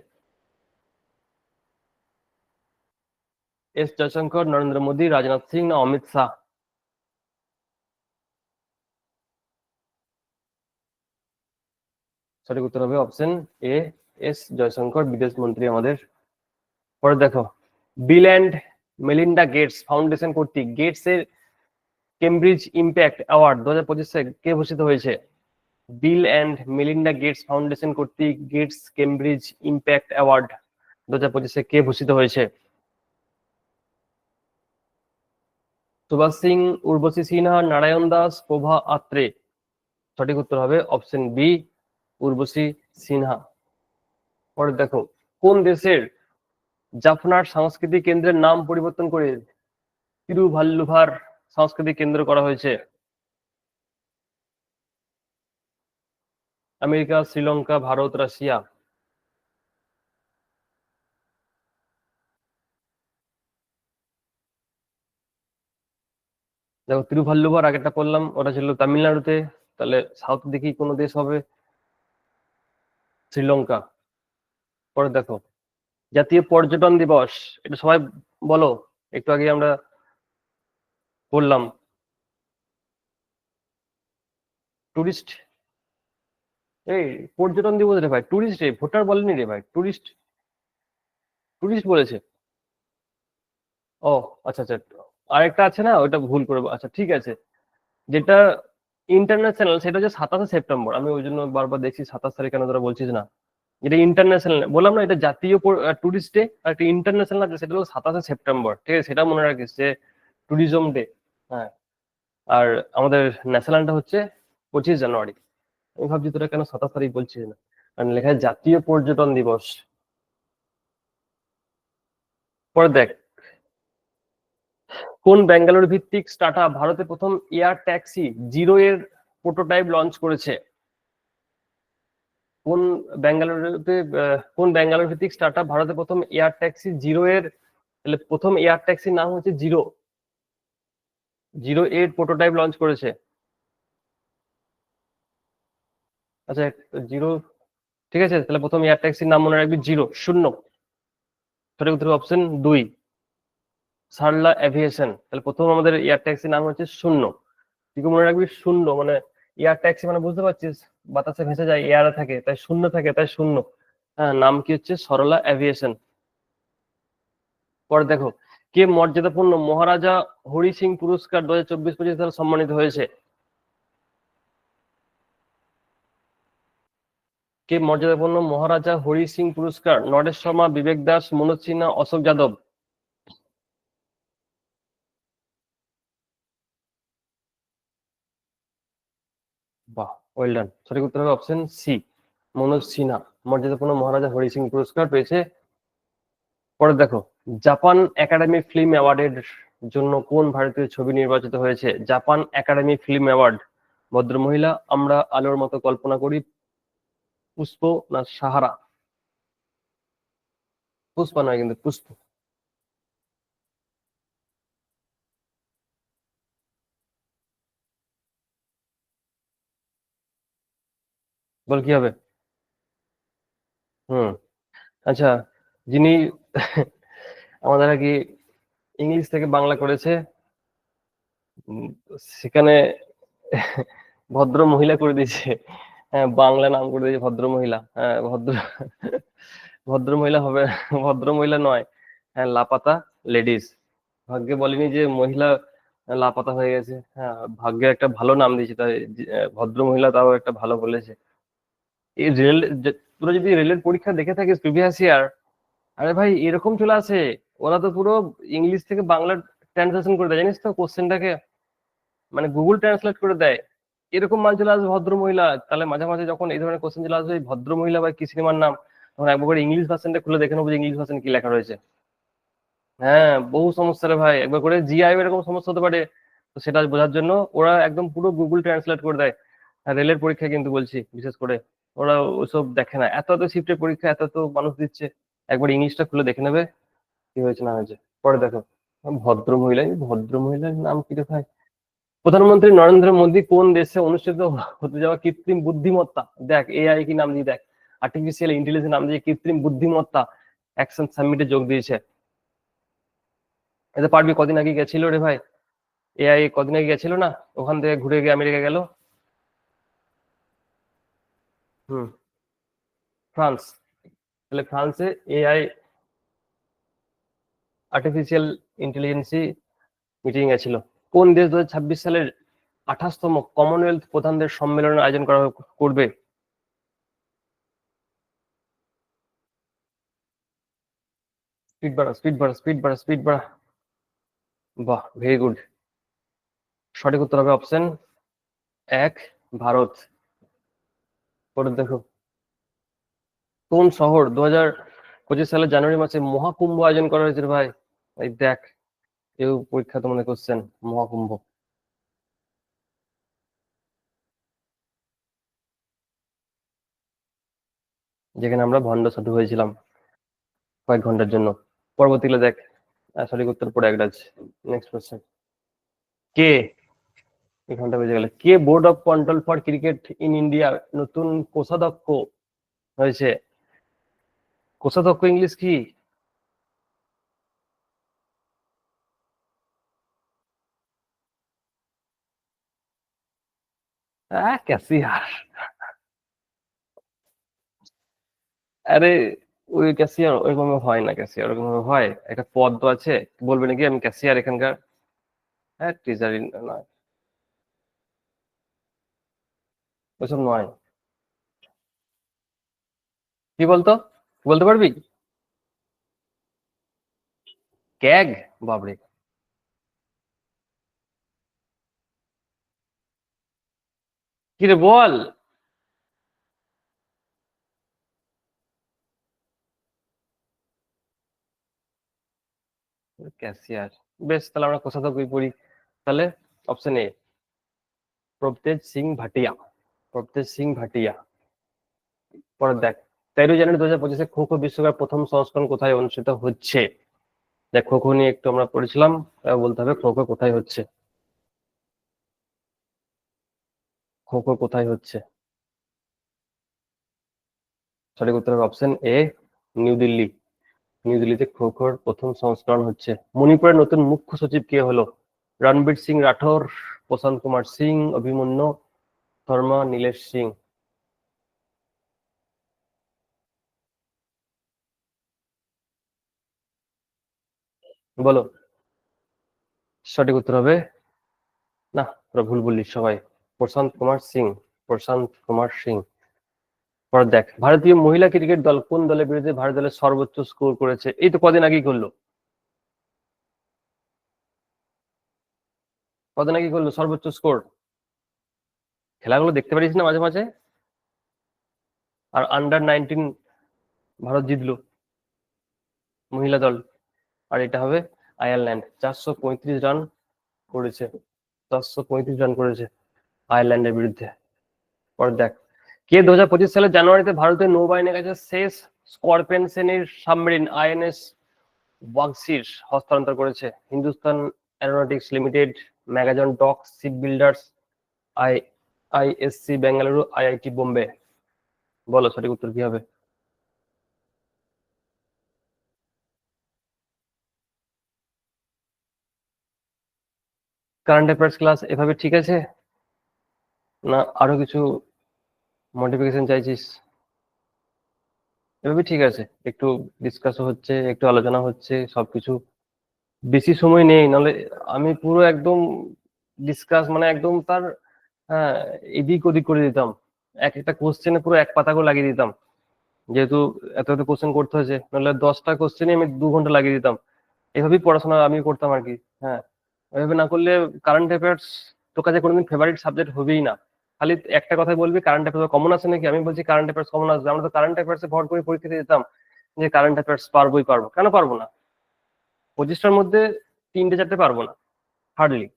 এস জয়শঙ্কর, নরেন্দ্র মোদী, রাজনাথ সিং না অমিত শাহ? সঠিক উত্তর হবে অপশন এ, এস জয়শঙ্কর, বিদেশ মন্ত্রী আমাদের। পরে দেখো, Bill and Melinda Gates foundation কর্তৃক গেটস এর কেমব্রিজ ইম্প্যাক্ট অ্যাওয়ার্ড 2025 কে ঘোষিত হয়েছে? Bill and Melinda Gates foundation কর্তৃক গেটস কেমব্রিজ ইম্প্যাক্ট অ্যাওয়ার্ড 2025 কে ভূষিত হয়েছে? সুভাষ সিং, উর্বশী সিনহা, নারায়ণ দাস, প্রভা আত্রে? সঠিক উত্তর হবে অপশন বি, উর্বশী সিনহা। পরে দেখো, কোন দেশের জাফনার সাংস্কৃতিক কেন্দ্রের নাম পরিবর্তন করে তিরুভাল্লুভার সাংস্কৃতিক কেন্দ্র করা হয়েছে? America, Sri Lanka, Bharat, Russia? দেখো, তিরুভাল্লুভার আগেরটা পড়লাম, ওটা ছিল তামিলনাড়ুতে, তাহলে সাউথ দিকেই কোনো দেশ হবে, শ্রীলঙ্কা। পরে দেখো, জাতীয় পর্যটন দিবস, এটা সবাই বলো, একটু আগে আমরা বললাম। টুরিস্ট, এই পর্যটন দিবস রে ভাই, টুরিস্ট রে, ভোটার বলেনি রে ভাই, টুরিস্ট, টুরিস্ট বলেছে। ও আচ্ছা আচ্ছা, আরেকটা আছে না, ওটা ভুল করে, আচ্ছা ঠিক আছে। যেটা ইন্টারন্যাশনাল সেটা হচ্ছে 27শে সেপ্টেম্বর, আমি ওই জন্য বারবার দেখছি 27 তারিখ কেন তোরা বলছিস না। যেটা ইন্টারন্যাশনাল বললাম না, এটা জাতীয় টুরিস্ট ডে, আর একটা ইন্টারন্যাশনাল আছে সেটা হলো 27শে সেপ্টেম্বর, ঠিক আছে, সেটা মনে রাখিস যে ট্যুরিজম ডে। হ্যাঁ, আর আমাদের ন্যাশনালটা হচ্ছে 25 জানুয়ারি। আমি ভাবছি তোরা কেন 27 তারিখ বলছিস না, কারণ লেখা আছে জাতীয় পর্যটন দিবস। পরে দেখ, কোন ব্যাঙ্গালোর ভিত্তিক স্টার্টআপ ভারতে প্রথম এয়ার ট্যাক্সি জিরো এর প্রোটোটাইপ লঞ্চ করেছে? কোন ব্যাঙ্গালোরতে কোন ব্যাঙ্গালোর ভিত্তিক স্টার্টআপ ভারতে প্রথম এয়ার ট্যাক্সি জিরো এর, তাহলে প্রথম এয়ার ট্যাক্সির নাম হচ্ছে জিরো, জিরো এর প্রোটোটাইপ লঞ্চ করেছে? আচ্ছা, জিরো, ঠিক আছে, তাহলে প্রথম এয়ার ট্যাক্সির নাম মনে রাখবি জিরো, শূন্য। সঠিক উত্তর অপশন 2, সারলা এভিয়েশন। তাহলে প্রথম আমাদের এয়ার ট্যাক্সির নাম হচ্ছে শূন্য। তুই কি মনে রাখবি শূন্য মানে, এয়ার ট্যাক্সি মানে বুঝতে পারছিস, বাতাসে ভেসে যায়, এয়ারে থাকে তাই শূন্য থাকে, তাই শূন্য। হ্যাঁ, নাম কি হচ্ছে সরলা এভিয়েশন। পরে দেখো, কে মর্যাদাপূর্ণ মহারাজা হরি সিং পুরস্কার 2024-25 সালে সম্মানিত হয়েছে? কে মর্যাদাপূর্ণ মহারাজা হরি সিং পুরস্কার? নরেশ শর্মা, বিবেক দাস, মনোজ সিনহা, অশোক যাদব? বাহ, ওয়েল ডান। সঠিক উত্তর হবে অপশন সি, মনোজ সিনহা মর্যাদাপূর্ণ মহারাজা হরি সিং পুরস্কার পেয়েছে। পরে দেখো, জাপান একাডেমি ফিল্ম অ্যাওয়ার্ডের জন্য কোন ভারতীয় ছবি নির্বাচিত হয়েছে? Japan academy film award. ভদ্রমহিলা, আমরা আলোর মতো কল্পনা করি, পুষ্প না সাহারা? পুষ্পা নয় কিন্তু, পুষ্প। বল কি হবে? হুম। আচ্ছা, যিনি আমাদের আর কি ইংলিশ থেকে বাংলা করেছে, উম, সেখানে ভদ্র মহিলা করে দিয়েছে। হ্যাঁ, বাংলা নাম করে দিয়েছে ভদ্র মহিলা। হ্যাঁ, ভদ্র মহিলা হবে, ভদ্র মহিলা নয়। হ্যাঁ, লাপাতা লেডিস। ভাগ্যে বলেনি যে মহিলা লাপাতা হয়ে গেছে। হ্যাঁ, ভাগ্যে একটা ভালো নাম দিয়েছে তাই। ভদ্র মহিলা, তাও একটা ভালো বলেছে। এই রেল তোরা যদি রেলের পরীক্ষা দেখে থাকিস প্রিভিয়াস ইয়ার, আরে ভাই এরকম চলে আসে। ওরা তো পুরো ইংলিশ থেকে বাংলা ট্রান্সলেশন করে দেয়, জানিস তো কোশ্চেনটাকে, মানে গুগল ট্রান্সলেট করে দেয়। এরকম মাল চলে আসবে ভদ্র মহিলা। তাহলে মাঝে মাঝে যখন এই ধরনের কোশ্চেন চলে আসবে, এই ভদ্র মহিলা বা কি সিনেমার নাম, তখন একবার করে ইংলিশ ভার্সনটা খুলে দেখে নেবো যে ইংলিশ ভার্সন কি লেখা রয়েছে। হ্যাঁ, বহু সমস্যা রে ভাই, একবার করে জিআই এরকম সমস্যা হতে পারে। তো সেটা বোঝার জন্য ওরা একদম পুরো গুগল ট্রান্সলেট করে দেয়। আর রেলের পরীক্ষা কিন্তু বলছি বিশেষ করে, ওরা ওসব দেখে না। এত এত শিফটের পরীক্ষা এত এত মানুষ দিচ্ছে, একবার ইংলিশটা খুলে দেখে নেবে কি হয়েছে না হয়েছে। পরে দেখো। ভদ্র মহিলা, এই ভদ্র মহিলার নাম কি রে ভাই? প্রধানমন্ত্রী নরেন্দ্র মোদী কোন দেশে অনুষ্ঠিত হতে যাওয়া কৃত্রিম বুদ্ধিমত্তা, দেখ এআই কি নাম দিয়ে, দেখ আর্টিফিশিয়াল ইন্টেলিজেন্স নাম দিয়ে কৃত্রিম বুদ্ধিমত্তা অ্যাকশন সামিটে যোগ দিয়েছে। এতে পারবি? কদিন আগে গেছিল রে ভাই, এআই কদিন আগে গেছিল না, ওখান থেকে ঘুরে গিয়ে আমেরিকা গেল। হুম। ফ্রান্স। তাহলে ফ্রান্সে এআই আর্টিফিশিয়াল ইন্টেলিজেন্সি মিটিং গেছিল। কোন দেশ 2026 সালের 28তম কমনওয়েলথ প্রধানদের সম্মেলনের আয়োজন করবে? স্পিড বাড়া, স্পিড বাড়া, স্পিড বাড়া, স্পিড বাড়া। বাহ, ভেরি গুড। সঠিক উত্তর হবে অপশন এক, ভারত। পরে দেখো, কোন শহর 2025 সালের জানুয়ারি মাসে মহাকুম্ভ আয়োজন করা হয়েছিল ভাই? এই দেখ, এও পরীক্ষা তোমাদের কোশ্চেন। মহাকুম্ভ, যেখানে আমরা ভন্ড সাধু হয়েছিলাম কয়েক ঘন্টার জন্য। পরবর্তীগুলো দেখ। সঠিক উত্তর পড়ে একটা আছে। Next question. কে, এই ঘন্টা বেজে গেল, কে board of control for cricket in India নতুন কোষাধ্যক্ষ হয়েছে? কোষাধ্যক্ষ ইংলিশ কি? ক্যাসিয়ার। আরে ওই ক্যাসিয়ার ওইরকম হয় না, ক্যাসিয়ার ওরকম হয়, একটা পদ তো আছে। বলবে নাকি আমি ক্যাসিয়ার এখানকার? হ্যাঁ, টিচার নয়, ওইসব নয়। কি বলতো, বলতে পারবি? ক্যাগ, বাবরে। কি রে বল। ক্যাসিয়ার। বেশ, তাহলে আমরা কোষাধ্যক্ষই পড়ি। তাহলে অপশন এ, প্রবতেজ সিং ভাটিয়া। প্রবতেজ সিং ভাটিয়া। পরে দেখ, 13 জানুয়ারি 2025 খো খো বিশ্বকাপ প্রথম সংস্করণ কোথায় অনুষ্ঠিত হচ্ছে? দেখ, খো খো নিয়ে একটু আমরা পড়েছিলাম, তাই বলতে হবে খো খো কোথায় হচ্ছে। খো খো কোথায় হচ্ছে? সঠিক উত্তর হবে অপশন এ, নিউ দিল্লি। নিউ দিল্লিতে খো খোর প্রথম সংস্করণ হচ্ছে। মণিপুরের নতুন মুখ্য সচিব কে হলো? রণবীর সিং রাঠোর, প্রশান্ত কুমার সিং, অভিমন্যু শর্মা, নীলেশ সিং? বলো। সঠিক উত্তর হবে, না, তোরা ভুল বললি সবাই। প্রশান্ত কুমার সিং। প্রশান্ত কুমার সিং। পর দেখ, ভারতীয় মহিলা ক্রিকেট দল কোন দলের বিরুদ্ধে ভারত দলের সর্বোচ্চ স্কোর করেছে? এই তো কদিন আগেই করলো। কদিন আগে করলো সর্বোচ্চ স্কোর। খেলাগুলো দেখতে পারিস না মাঝে মাঝে? আর আন্ডার 19 ভারত জিতলো, মহিলা দল। আর এটা হবে আয়ারল্যান্ড। 435 রান করেছে, 435 রান করেছে আয়ারল্যান্ডের বিরুদ্ধে। পরে দেখ, কে 2025 সালের জানুয়ারিতে ভারতের নৌবাহিনীর কাছে শেষ স্করপিয়ন শ্রেণীর সাবমেরিন আইএনএস ওয়াগশির হস্তান্তর করেছে? Hindustan aeronautics limited, Mazagon dock ship builders, I IISc Bengaluru, IIT Bombay. বলো সঠিক উত্তর কি হবে? কারেন্ট অ্যাফেয়ার্স ক্লাস এভাবে ঠিক আছে, না আরো কিছু মডিফিকেশন চাইছিস? এভাবে ঠিক আছে, একটু ডিসকাসও হচ্ছে, একটু আলোচনা হচ্ছে, সবকিছু। বেশি সময় নেই, নাহলে আমি পুরো একদম ডিসকাস মানে একদম তার, হ্যাঁ, এদিক ওদিক করে দিতাম। এক একটা কোশ্চেনে পুরো এক পাতা করে লাগিয়ে দিতাম, যেহেতু এত এত কোশ্চেন করতে হয়েছে, নাহলে 10টা কোশ্চেনে আমি 2 ঘন্টা লাগিয়ে দিতাম। এভাবেই পড়াশোনা আমি করতাম আর কি। হ্যাঁ, এভাবে না করলে কারেন্ট অ্যাফেয়ার্স তোর কাছে কোনোদিন ফেভারিট সাবজেক্ট হবেই না। খালি একটা কথাই বলবি কারেন্ট অ্যাফেয়ার্স কমন আছে নাকি, আমি বলছি কারেন্ট অ্যাফেয়ার্স কমন আসবে। আমরা তো কারেন্ট অ্যাফেয়ার্সে ভর করে পরীক্ষা দিয়ে দিতাম যে কারেন্ট অ্যাফেয়ার্স পারবোই পারবো, কেন পারবো না? 25টার মধ্যে 3টে 4টে পারবো না হার্ডলি,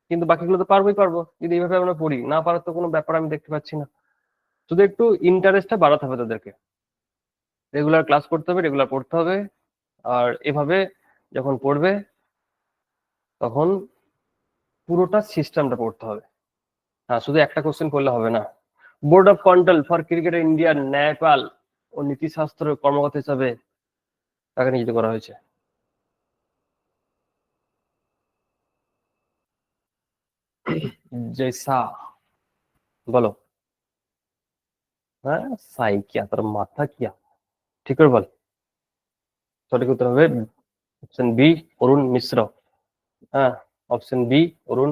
কিন্তু বাকিগুলো তো পারবোই পারবো যদি এইভাবে আমরা পড়ি। না পারার তো কোনো ব্যাপার আমি দেখতে পাচ্ছি না। শুধু একটু ইন্টারেস্টটা বাড়াতে হবে তাদেরকে, রেগুলার ক্লাস করতে হবে, রেগুলার পড়তে হবে। আর এভাবে যখন পড়বে তখন পুরোটা সিস্টেমটা পড়তে হবে। হ্যাঁ, শুধু একটা কোশ্চেন করলে হবে না। Board of control for cricket India ন্যায়পাল ও নীতিশাস্ত্র কর্মকর্তা হিসাবে তাকে নিযুক্ত করা হয়েছে? জয়সা। বলো। হ্যাঁ, সাই কিয়া তোর মাথা কিয়া, ঠিক করে বল। সঠিক উত্তর হবে অপশন বি, অরুণ মিশ্র। হ্যাঁ, অপশন বি, অরুণ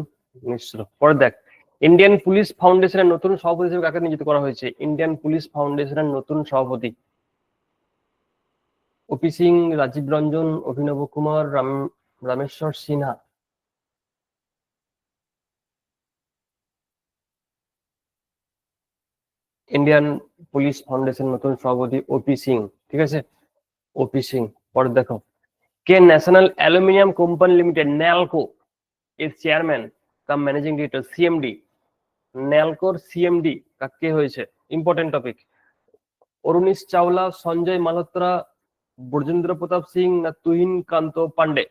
মিশ্র। পরে দেখ, ইন্ডিয়ান পুলিশ ফাউন্ডেশনের নতুন সভাপতি হিসেবে কাকে নিযুক্ত করা হয়েছে? ইন্ডিয়ান পুলিশ ফাউন্ডেশনের নতুন সভাপতি। ওপি সিং, রাজীব রঞ্জন, অভিনব Kumar, Rameshwar Sinha. Indian police foundation নতুন সভাপতি ওপি সিং, ঠিক আছে, ওপি সিং। পরে দেখো, কে national aluminium company limited NALCO এর chairman cum managing director, CMD? ন্যালকোর সিএমডি কে হয়েছে? Important topic. অরুণিশ চাওলা, সঞ্জয় মালহোত্রা, ব্রজেন্দ্র প্রতাপ সিং, না তুহিন কান্ত পান্ডে?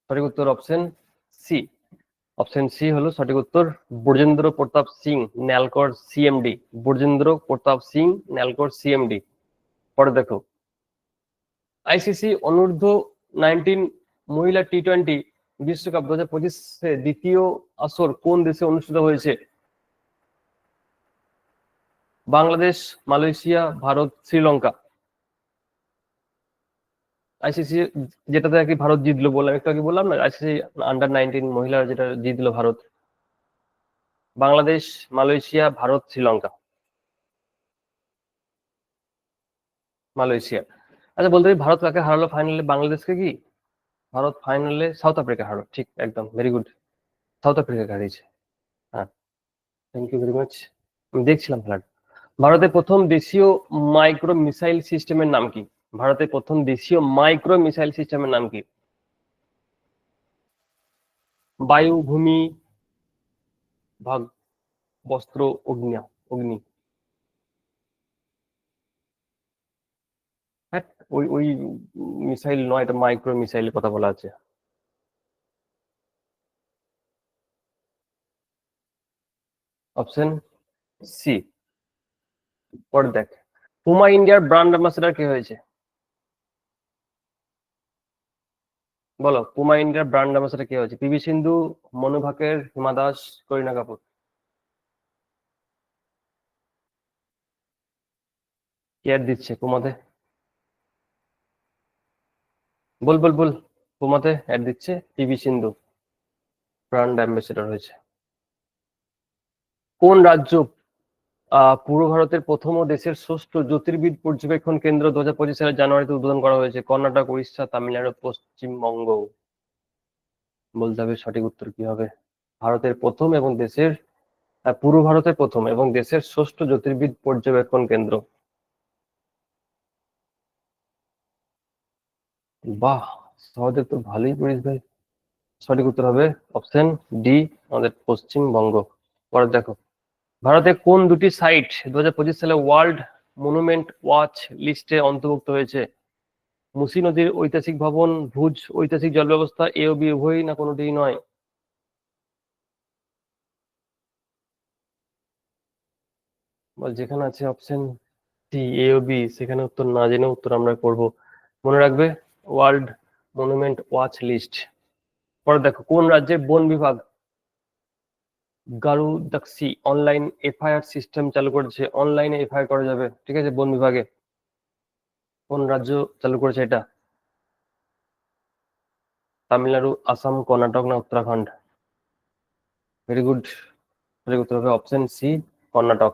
সঠিক উত্তর অপশন সি। অপশন সি হলো সঠিক উত্তর, ব্রজেন্দ্র প্রতাপ সিং, ন্যালকোর সিএমডি। ব্রজেন্দ্র প্রতাপ সিং, ন্যালকোর সিএমডি। পরে দেখো, আইসিসি অনূর্ধ্ব 19 মহিলা টি20 বিশ্বকাপ 2025 দ্বিতীয় আসর কোন দেশে অনুষ্ঠিত হয়েছে? বাংলাদেশ, মালয়েশিয়া, ভারত, শ্রীলঙ্কা? আইসিসি যেটাতে আর কি ভারত জিতলো, বললাম একটু আগে, বললাম না, আইসিসি আন্ডার 19 মহিলা যেটা জিতলো ভারত। বাংলাদেশ, মালয়েশিয়া, ভারত, শ্রীলঙ্কা? মালয়েশিয়া। আচ্ছা বলতে পারি ভারত কাকে হারালো ফাইনালে? বাংলাদেশকে কি? ভারত ফাইনালে সাউথ আফ্রিকা হারলো, ঠিক একদম, ভেরি গুড। সাউথ আফ্রিকা হারিয়েছে। হ্যাঁ, থ্যাংক ইউ ভেরি মাচ। আমি দেখছিলাম খেলাটা। ভারতের প্রথম দেশীয় মাইক্রো মিসাইল সিস্টেমের নাম কি? ভারতের প্রথম দেশীয় মাইক্রো মিসাইল সিস্টেমের নাম কি? বায়ু, ভূমি, ভাগ, বস্ত্র, অগ্নি? অগ্নি। হ্যাঁ, ওই ওই মিসাইল নয়, এটা মাইক্রো মিসাইলের কথা বলা আছে। Option C. পরে দেখ, পুমা ইন্ডিয়ার ব্র্যান্ড অ্যাম্বাসেডর কে হয়েছে? বলো, পুমা ইন্ডিয়ার ব্র্যান্ড অ্যাম্বাসেডর কে হয়েছে? পিভি সিন্ধু, মনু ভাকের, হিমা দাস, করিনা কাপুর? কে ad দিচ্ছে পুমাতে? বল বল বল। পুমাতে অ্যাড দিচ্ছে পিভি সিন্ধু, ব্র্যান্ড অ্যাম্বাসেডর হয়েছে। কোন রাজ্য পূর্ব ভারতের প্রথম ও দেশের ষষ্ঠ জ্যোতির্বিদ পর্যবেক্ষণ কেন্দ্র 2025 সালের জানুয়ারিতে উদ্বোধন করা হয়েছে? কর্ণাটক, উড়িষ্যা, তামিলনাড়ু, পশ্চিমবঙ্গ? বলতে হবে সঠিক উত্তর কি হবে। ভারতের প্রথম এবং দেশের পূর্ব ভারতের প্রথম এবং দেশের ষষ্ঠ জ্যোতির্বিদ পর্যবেক্ষণ কেন্দ্র বাহ, সহদেব তো ভালোই পড়িস ভাই। সঠিক উত্তর হবে অপশন ডি, আমাদের পশ্চিমবঙ্গ। পরে দেখো, ভারতে কোন দুটি সাইট 2025 সালে ওয়ার্ল্ড মনুমেন্ট ওয়াচ লিস্টে অন্তর্ভুক্ত হয়েছে? মুসি নদীর ঐতিহাসিক ভবন, ভুজ ঐতিহাসিক জল ব্যবস্থা, এ ও বি উভয়ই না কোনোটিই নয়? বল, যেখানে আছে অপশন সি এ ও বি, সেখানে উত্তর না জেনে উত্তর আমরা করব। মনে রাখবে, ওয়ার্ল্ড মনুমেন্ট ওয়াচ লিস্ট। পরে দেখো, কোন রাজ্যের বন বিভাগ গারুদাক্সি অনলাইন এফআইআর সিস্টেম চালু করেছে? অনলাইনে এফআইআর করা যাবে, ঠিক আছে, বন বিভাগে। কোন রাজ্য চালু করেছে এটা? তামিলনাড়ু, আসাম, কর্ণাটক না উত্তরাখণ্ড? Very good. সঠিক উত্তর হবে অপশন সি, কর্ণাটক।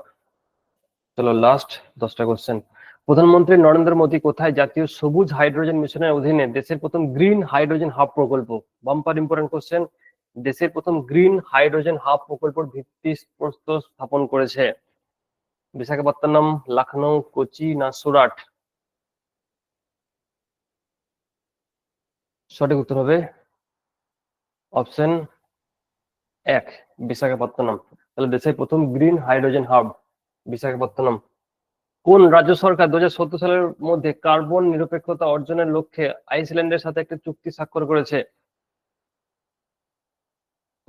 চলো লাস্ট 10টা কোশ্চেন। প্রধানমন্ত্রী নরেন্দ্র মোদী কোথায় জাতীয় সবুজ হাইড্রোজেন মিশনের অধীনে দেশের প্রথম গ্রিন হাইড্রোজেন হাব প্রকল্প, বাম্পার ইম্পর্টেন্ট কোশ্চেন, দেশের প্রথম গ্রিন হাইড্রোজেন হাব প্রকল্পের ভিত্তিপ্রস্তর স্থাপন করেছে? বিশাখাপত্তনম, লখনৌ, কোচি না সুরাট? সঠিক উত্তর হবে অপশন এক, বিশাখাপত্তনম। তাহলে দেশের প্রথম গ্রিন হাইড্রোজেন হাব বিশাখাপত্তনম। কোন রাজ্য সরকার 2017 সালের মধ্যে কার্বন নিরপেক্ষতা অর্জনের লক্ষ্যে আইসল্যান্ডের সাথে একটি চুক্তি স্বাক্ষর করেছে?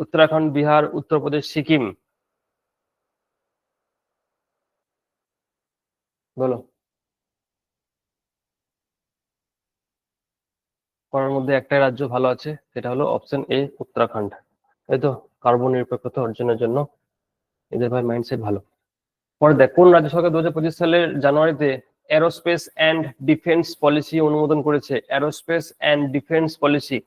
উত্তরাখণ্ড, বিহার, উত্তরপ্রদেশ, সিকিম? বলো। করার মধ্যে একটাই রাজ্য ভালো আছে, সেটা হলো অপশন এ, উত্তরাখণ্ড। এই তো, কার্বন নিরপেক্ষতা অর্জনের জন্য এদের ভাই মাইন্ডসেট ভালো। পরে দেখ, কোন রাজ্য সরকার 2025 সালের জানুয়ারিতে এরোস্পেস অ্যান্ড ডিফেন্স পলিসি অনুমোদন করেছে? Aerospace and defence policy.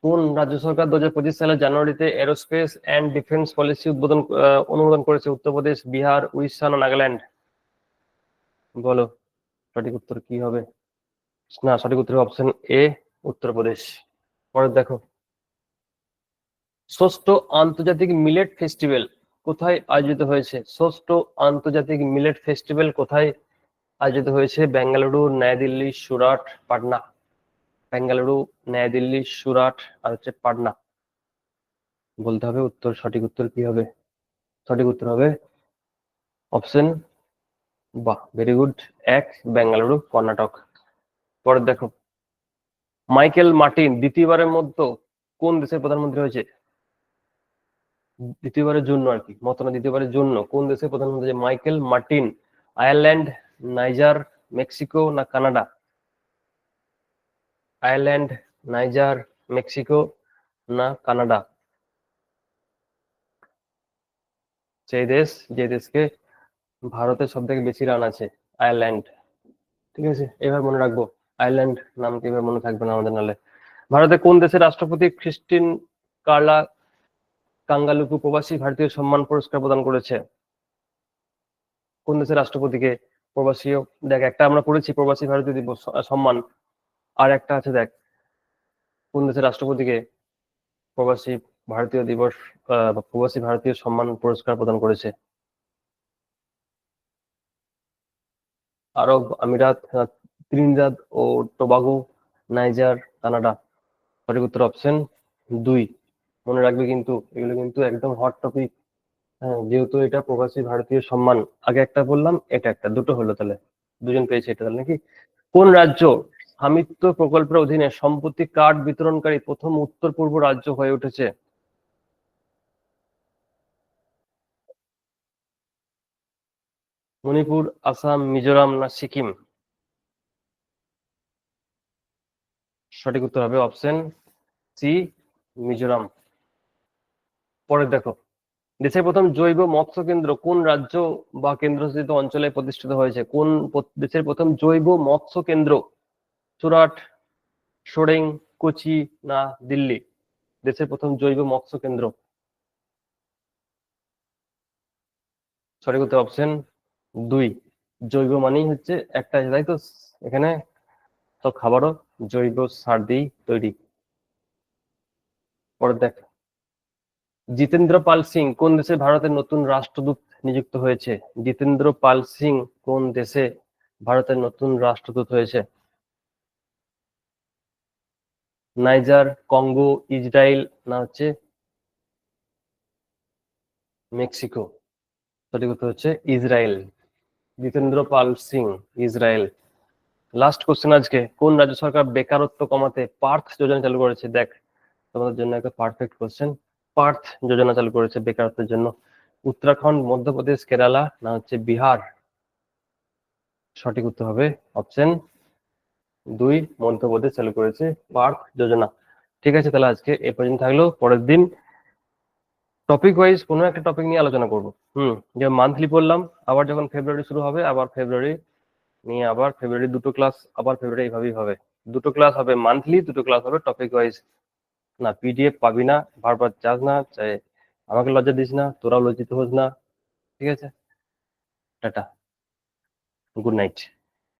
কোন রাজ্য সরকার 2025 সালের জানুয়ারিতে এরোস্পেস অ্যান্ড ডিফেন্স পলিসি অনুমোদন করেছে? উত্তরপ্রদেশ, বিহার, উড়িষ্যা না নাগাল্যান্ড? বলো, সঠিক উত্তর কি হবে? না, সঠিক উত্তর অপশন এ, উত্তরপ্রদেশ। পরে দেখো, ষষ্ঠ আন্তর্জাতিক মিলেট ফেস্টিভ্যাল কোথায় আয়োজিত হয়েছে? ষষ্ঠ আন্তর্জাতিক মিলেট ফেস্টিভ্যাল কোথায় আয়োজিত হয়েছে? বেঙ্গালুরু, নয়াদিল্লি, সুরাট, পাটনা? বেঙ্গালুরু, নয়াদিল্লি, সুরাট আর হচ্ছে পাটনা। বলতে হবে উত্তর, সঠিক উত্তর কি হবে? সঠিক উত্তর হবে অপশন, বাহ ভেরি গুড, এক, বেঙ্গালুরু, কর্ণাটক। পরে দেখো, মাইকেল মার্টিন দ্বিতীয়বারের মতো কোন দেশের প্রধানমন্ত্রী হয়েছে? দ্বিতীয়বারের জন্য আর কি, মত না, দ্বিতীয়বারের জন্য কোন দেশের প্রধানমন্ত্রী Michael Martin? Ireland, Niger, Mexico না কানাডা? আয়ারল্যান্ড, নাইজার, মেক্সিকো না কানাডা? সেই দেশ যে দেশকে ভারতের সব থেকে বেশি রান আছে, আয়ারল্যান্ড। ঠিক আছে, এবার মনে রাখবো, আয়ারল্যান্ড নামটি এবার মনে থাকবে না আমাদের নালে। ভারতে কোন দেশের রাষ্ট্রপতি ক্রিস্টিন কার্লা কাঙ্গালুকু প্রবাসী ভারতীয় সম্মান পুরস্কার প্রদান করেছে? কোন দেশের রাষ্ট্রপতিকে প্রবাসী, দেখ একটা আমরা পড়েছি প্রবাসী ভারতীয় দিবস সম্মান, আর একটা আছে দেখ, কোন দেশের রাষ্ট্রপতিকে প্রবাসী ভারতীয় দিবস বা প্রবাসী ভারতীয় সম্মান পুরস্কার প্রদান করেছে? আরব আমিরাত, ত্রিনিদাদ ও টোবাগো, নাইজার, কানাডা? সঠিক উত্তর অপশন দুই। মনে রাখবে কিন্তু, এগুলো কিন্তু একদম হট টপিক। হ্যাঁ, যেহেতু এটা প্রবাসী ভারতীয় সম্মান, আগে একটা বললাম, এটা একটা, দুটো হলো, তাহলে দুজন পেয়েছে এটা, তাহলে নাকি? কোন রাজ্য স্বামিত্ব প্রকল্পের অধীনে সম্পত্তি কার্ড বিতরণকারী প্রথম উত্তর পূর্ব রাজ্য হয়ে উঠেছে? মণিপুর, আসাম, মিজোরাম না সিকিম? সঠিক উত্তর হবে অপশন সি, মিজোরাম। পরে দেখো, দেশের প্রথম জৈব মৎস্য কেন্দ্র কোন রাজ্য বা কেন্দ্রশাসিত অঞ্চলে প্রতিষ্ঠিত হয়েছে? কোন দেশের প্রথম জৈব মৎস্য কেন্দ্র? সুরাট, সোরেং, কোচি না দিল্লি? দেশের প্রথম জৈব মৎস্য কেন্দ্র। সঠিক উত্তর অপশন দুই। জৈব মানেই হচ্ছে একটা, তাই তো? এখানে তো খাবারও জৈব সার দিয়েই তৈরি। পরে দেখ, জিতেন্দ্র পাল সিং কোন দেশে ভারতের নতুন রাষ্ট্রদূত নিযুক্ত হয়েছে? জিতেন্দ্র পাল সিং কোন দেশে ভারতের নতুন রাষ্ট্রদূত হয়েছে? নাইজার, কঙ্গো, ইসরায়েল না হচ্ছে মেক্সিকো? সঠিক উত্তর হচ্ছে Israel. Jitendra Pal Singh, Israel. Last question আজকে, কোন রাজ্য সরকার বেকারত্ব কমাতে পার্থ যোজনা চালু করেছে? দেখ, তোমাদের জন্য একটা পারফেক্ট কোশ্চেন। পার্থ যোজনা চালু করেছে বেকারত্বের জন্য উত্তরাখণ্ড, মধ্যপ্রদেশ, কেরালা না হচ্ছে বিহার? সঠিক উত্তর হবে অপশন 2, মধ্যপ্রদেশ চালু করেছে পার্থ যোজনা। ঠিক আছে, তাহলে আজকে এ পর্যন্ত থাকলো। পরের দিন টপিক ওয়াইজ কোনো একটা টপিক নিয়ে আলোচনা করবো। যে মান্থলি পড়লাম, আবার যখন ফেব্রুয়ারি শুরু হবে আবার ফেব্রুয়ারি নিয়ে, আবার ফেব্রুয়ারি দুটো ক্লাস, আবার ফেব্রুয়ারি এইভাবেই হবে। দুটো ক্লাস হবে মান্থলি, দুটো ক্লাস হবে টপিক ওয়াইজ। না, পিডিএফ পাবি না, বারবার চাস না, চাই আমাকে লজ্জা দিস না, তোরাও লজ্জিত হোস না। ঠিক আছে, টাটা, গুড নাইট।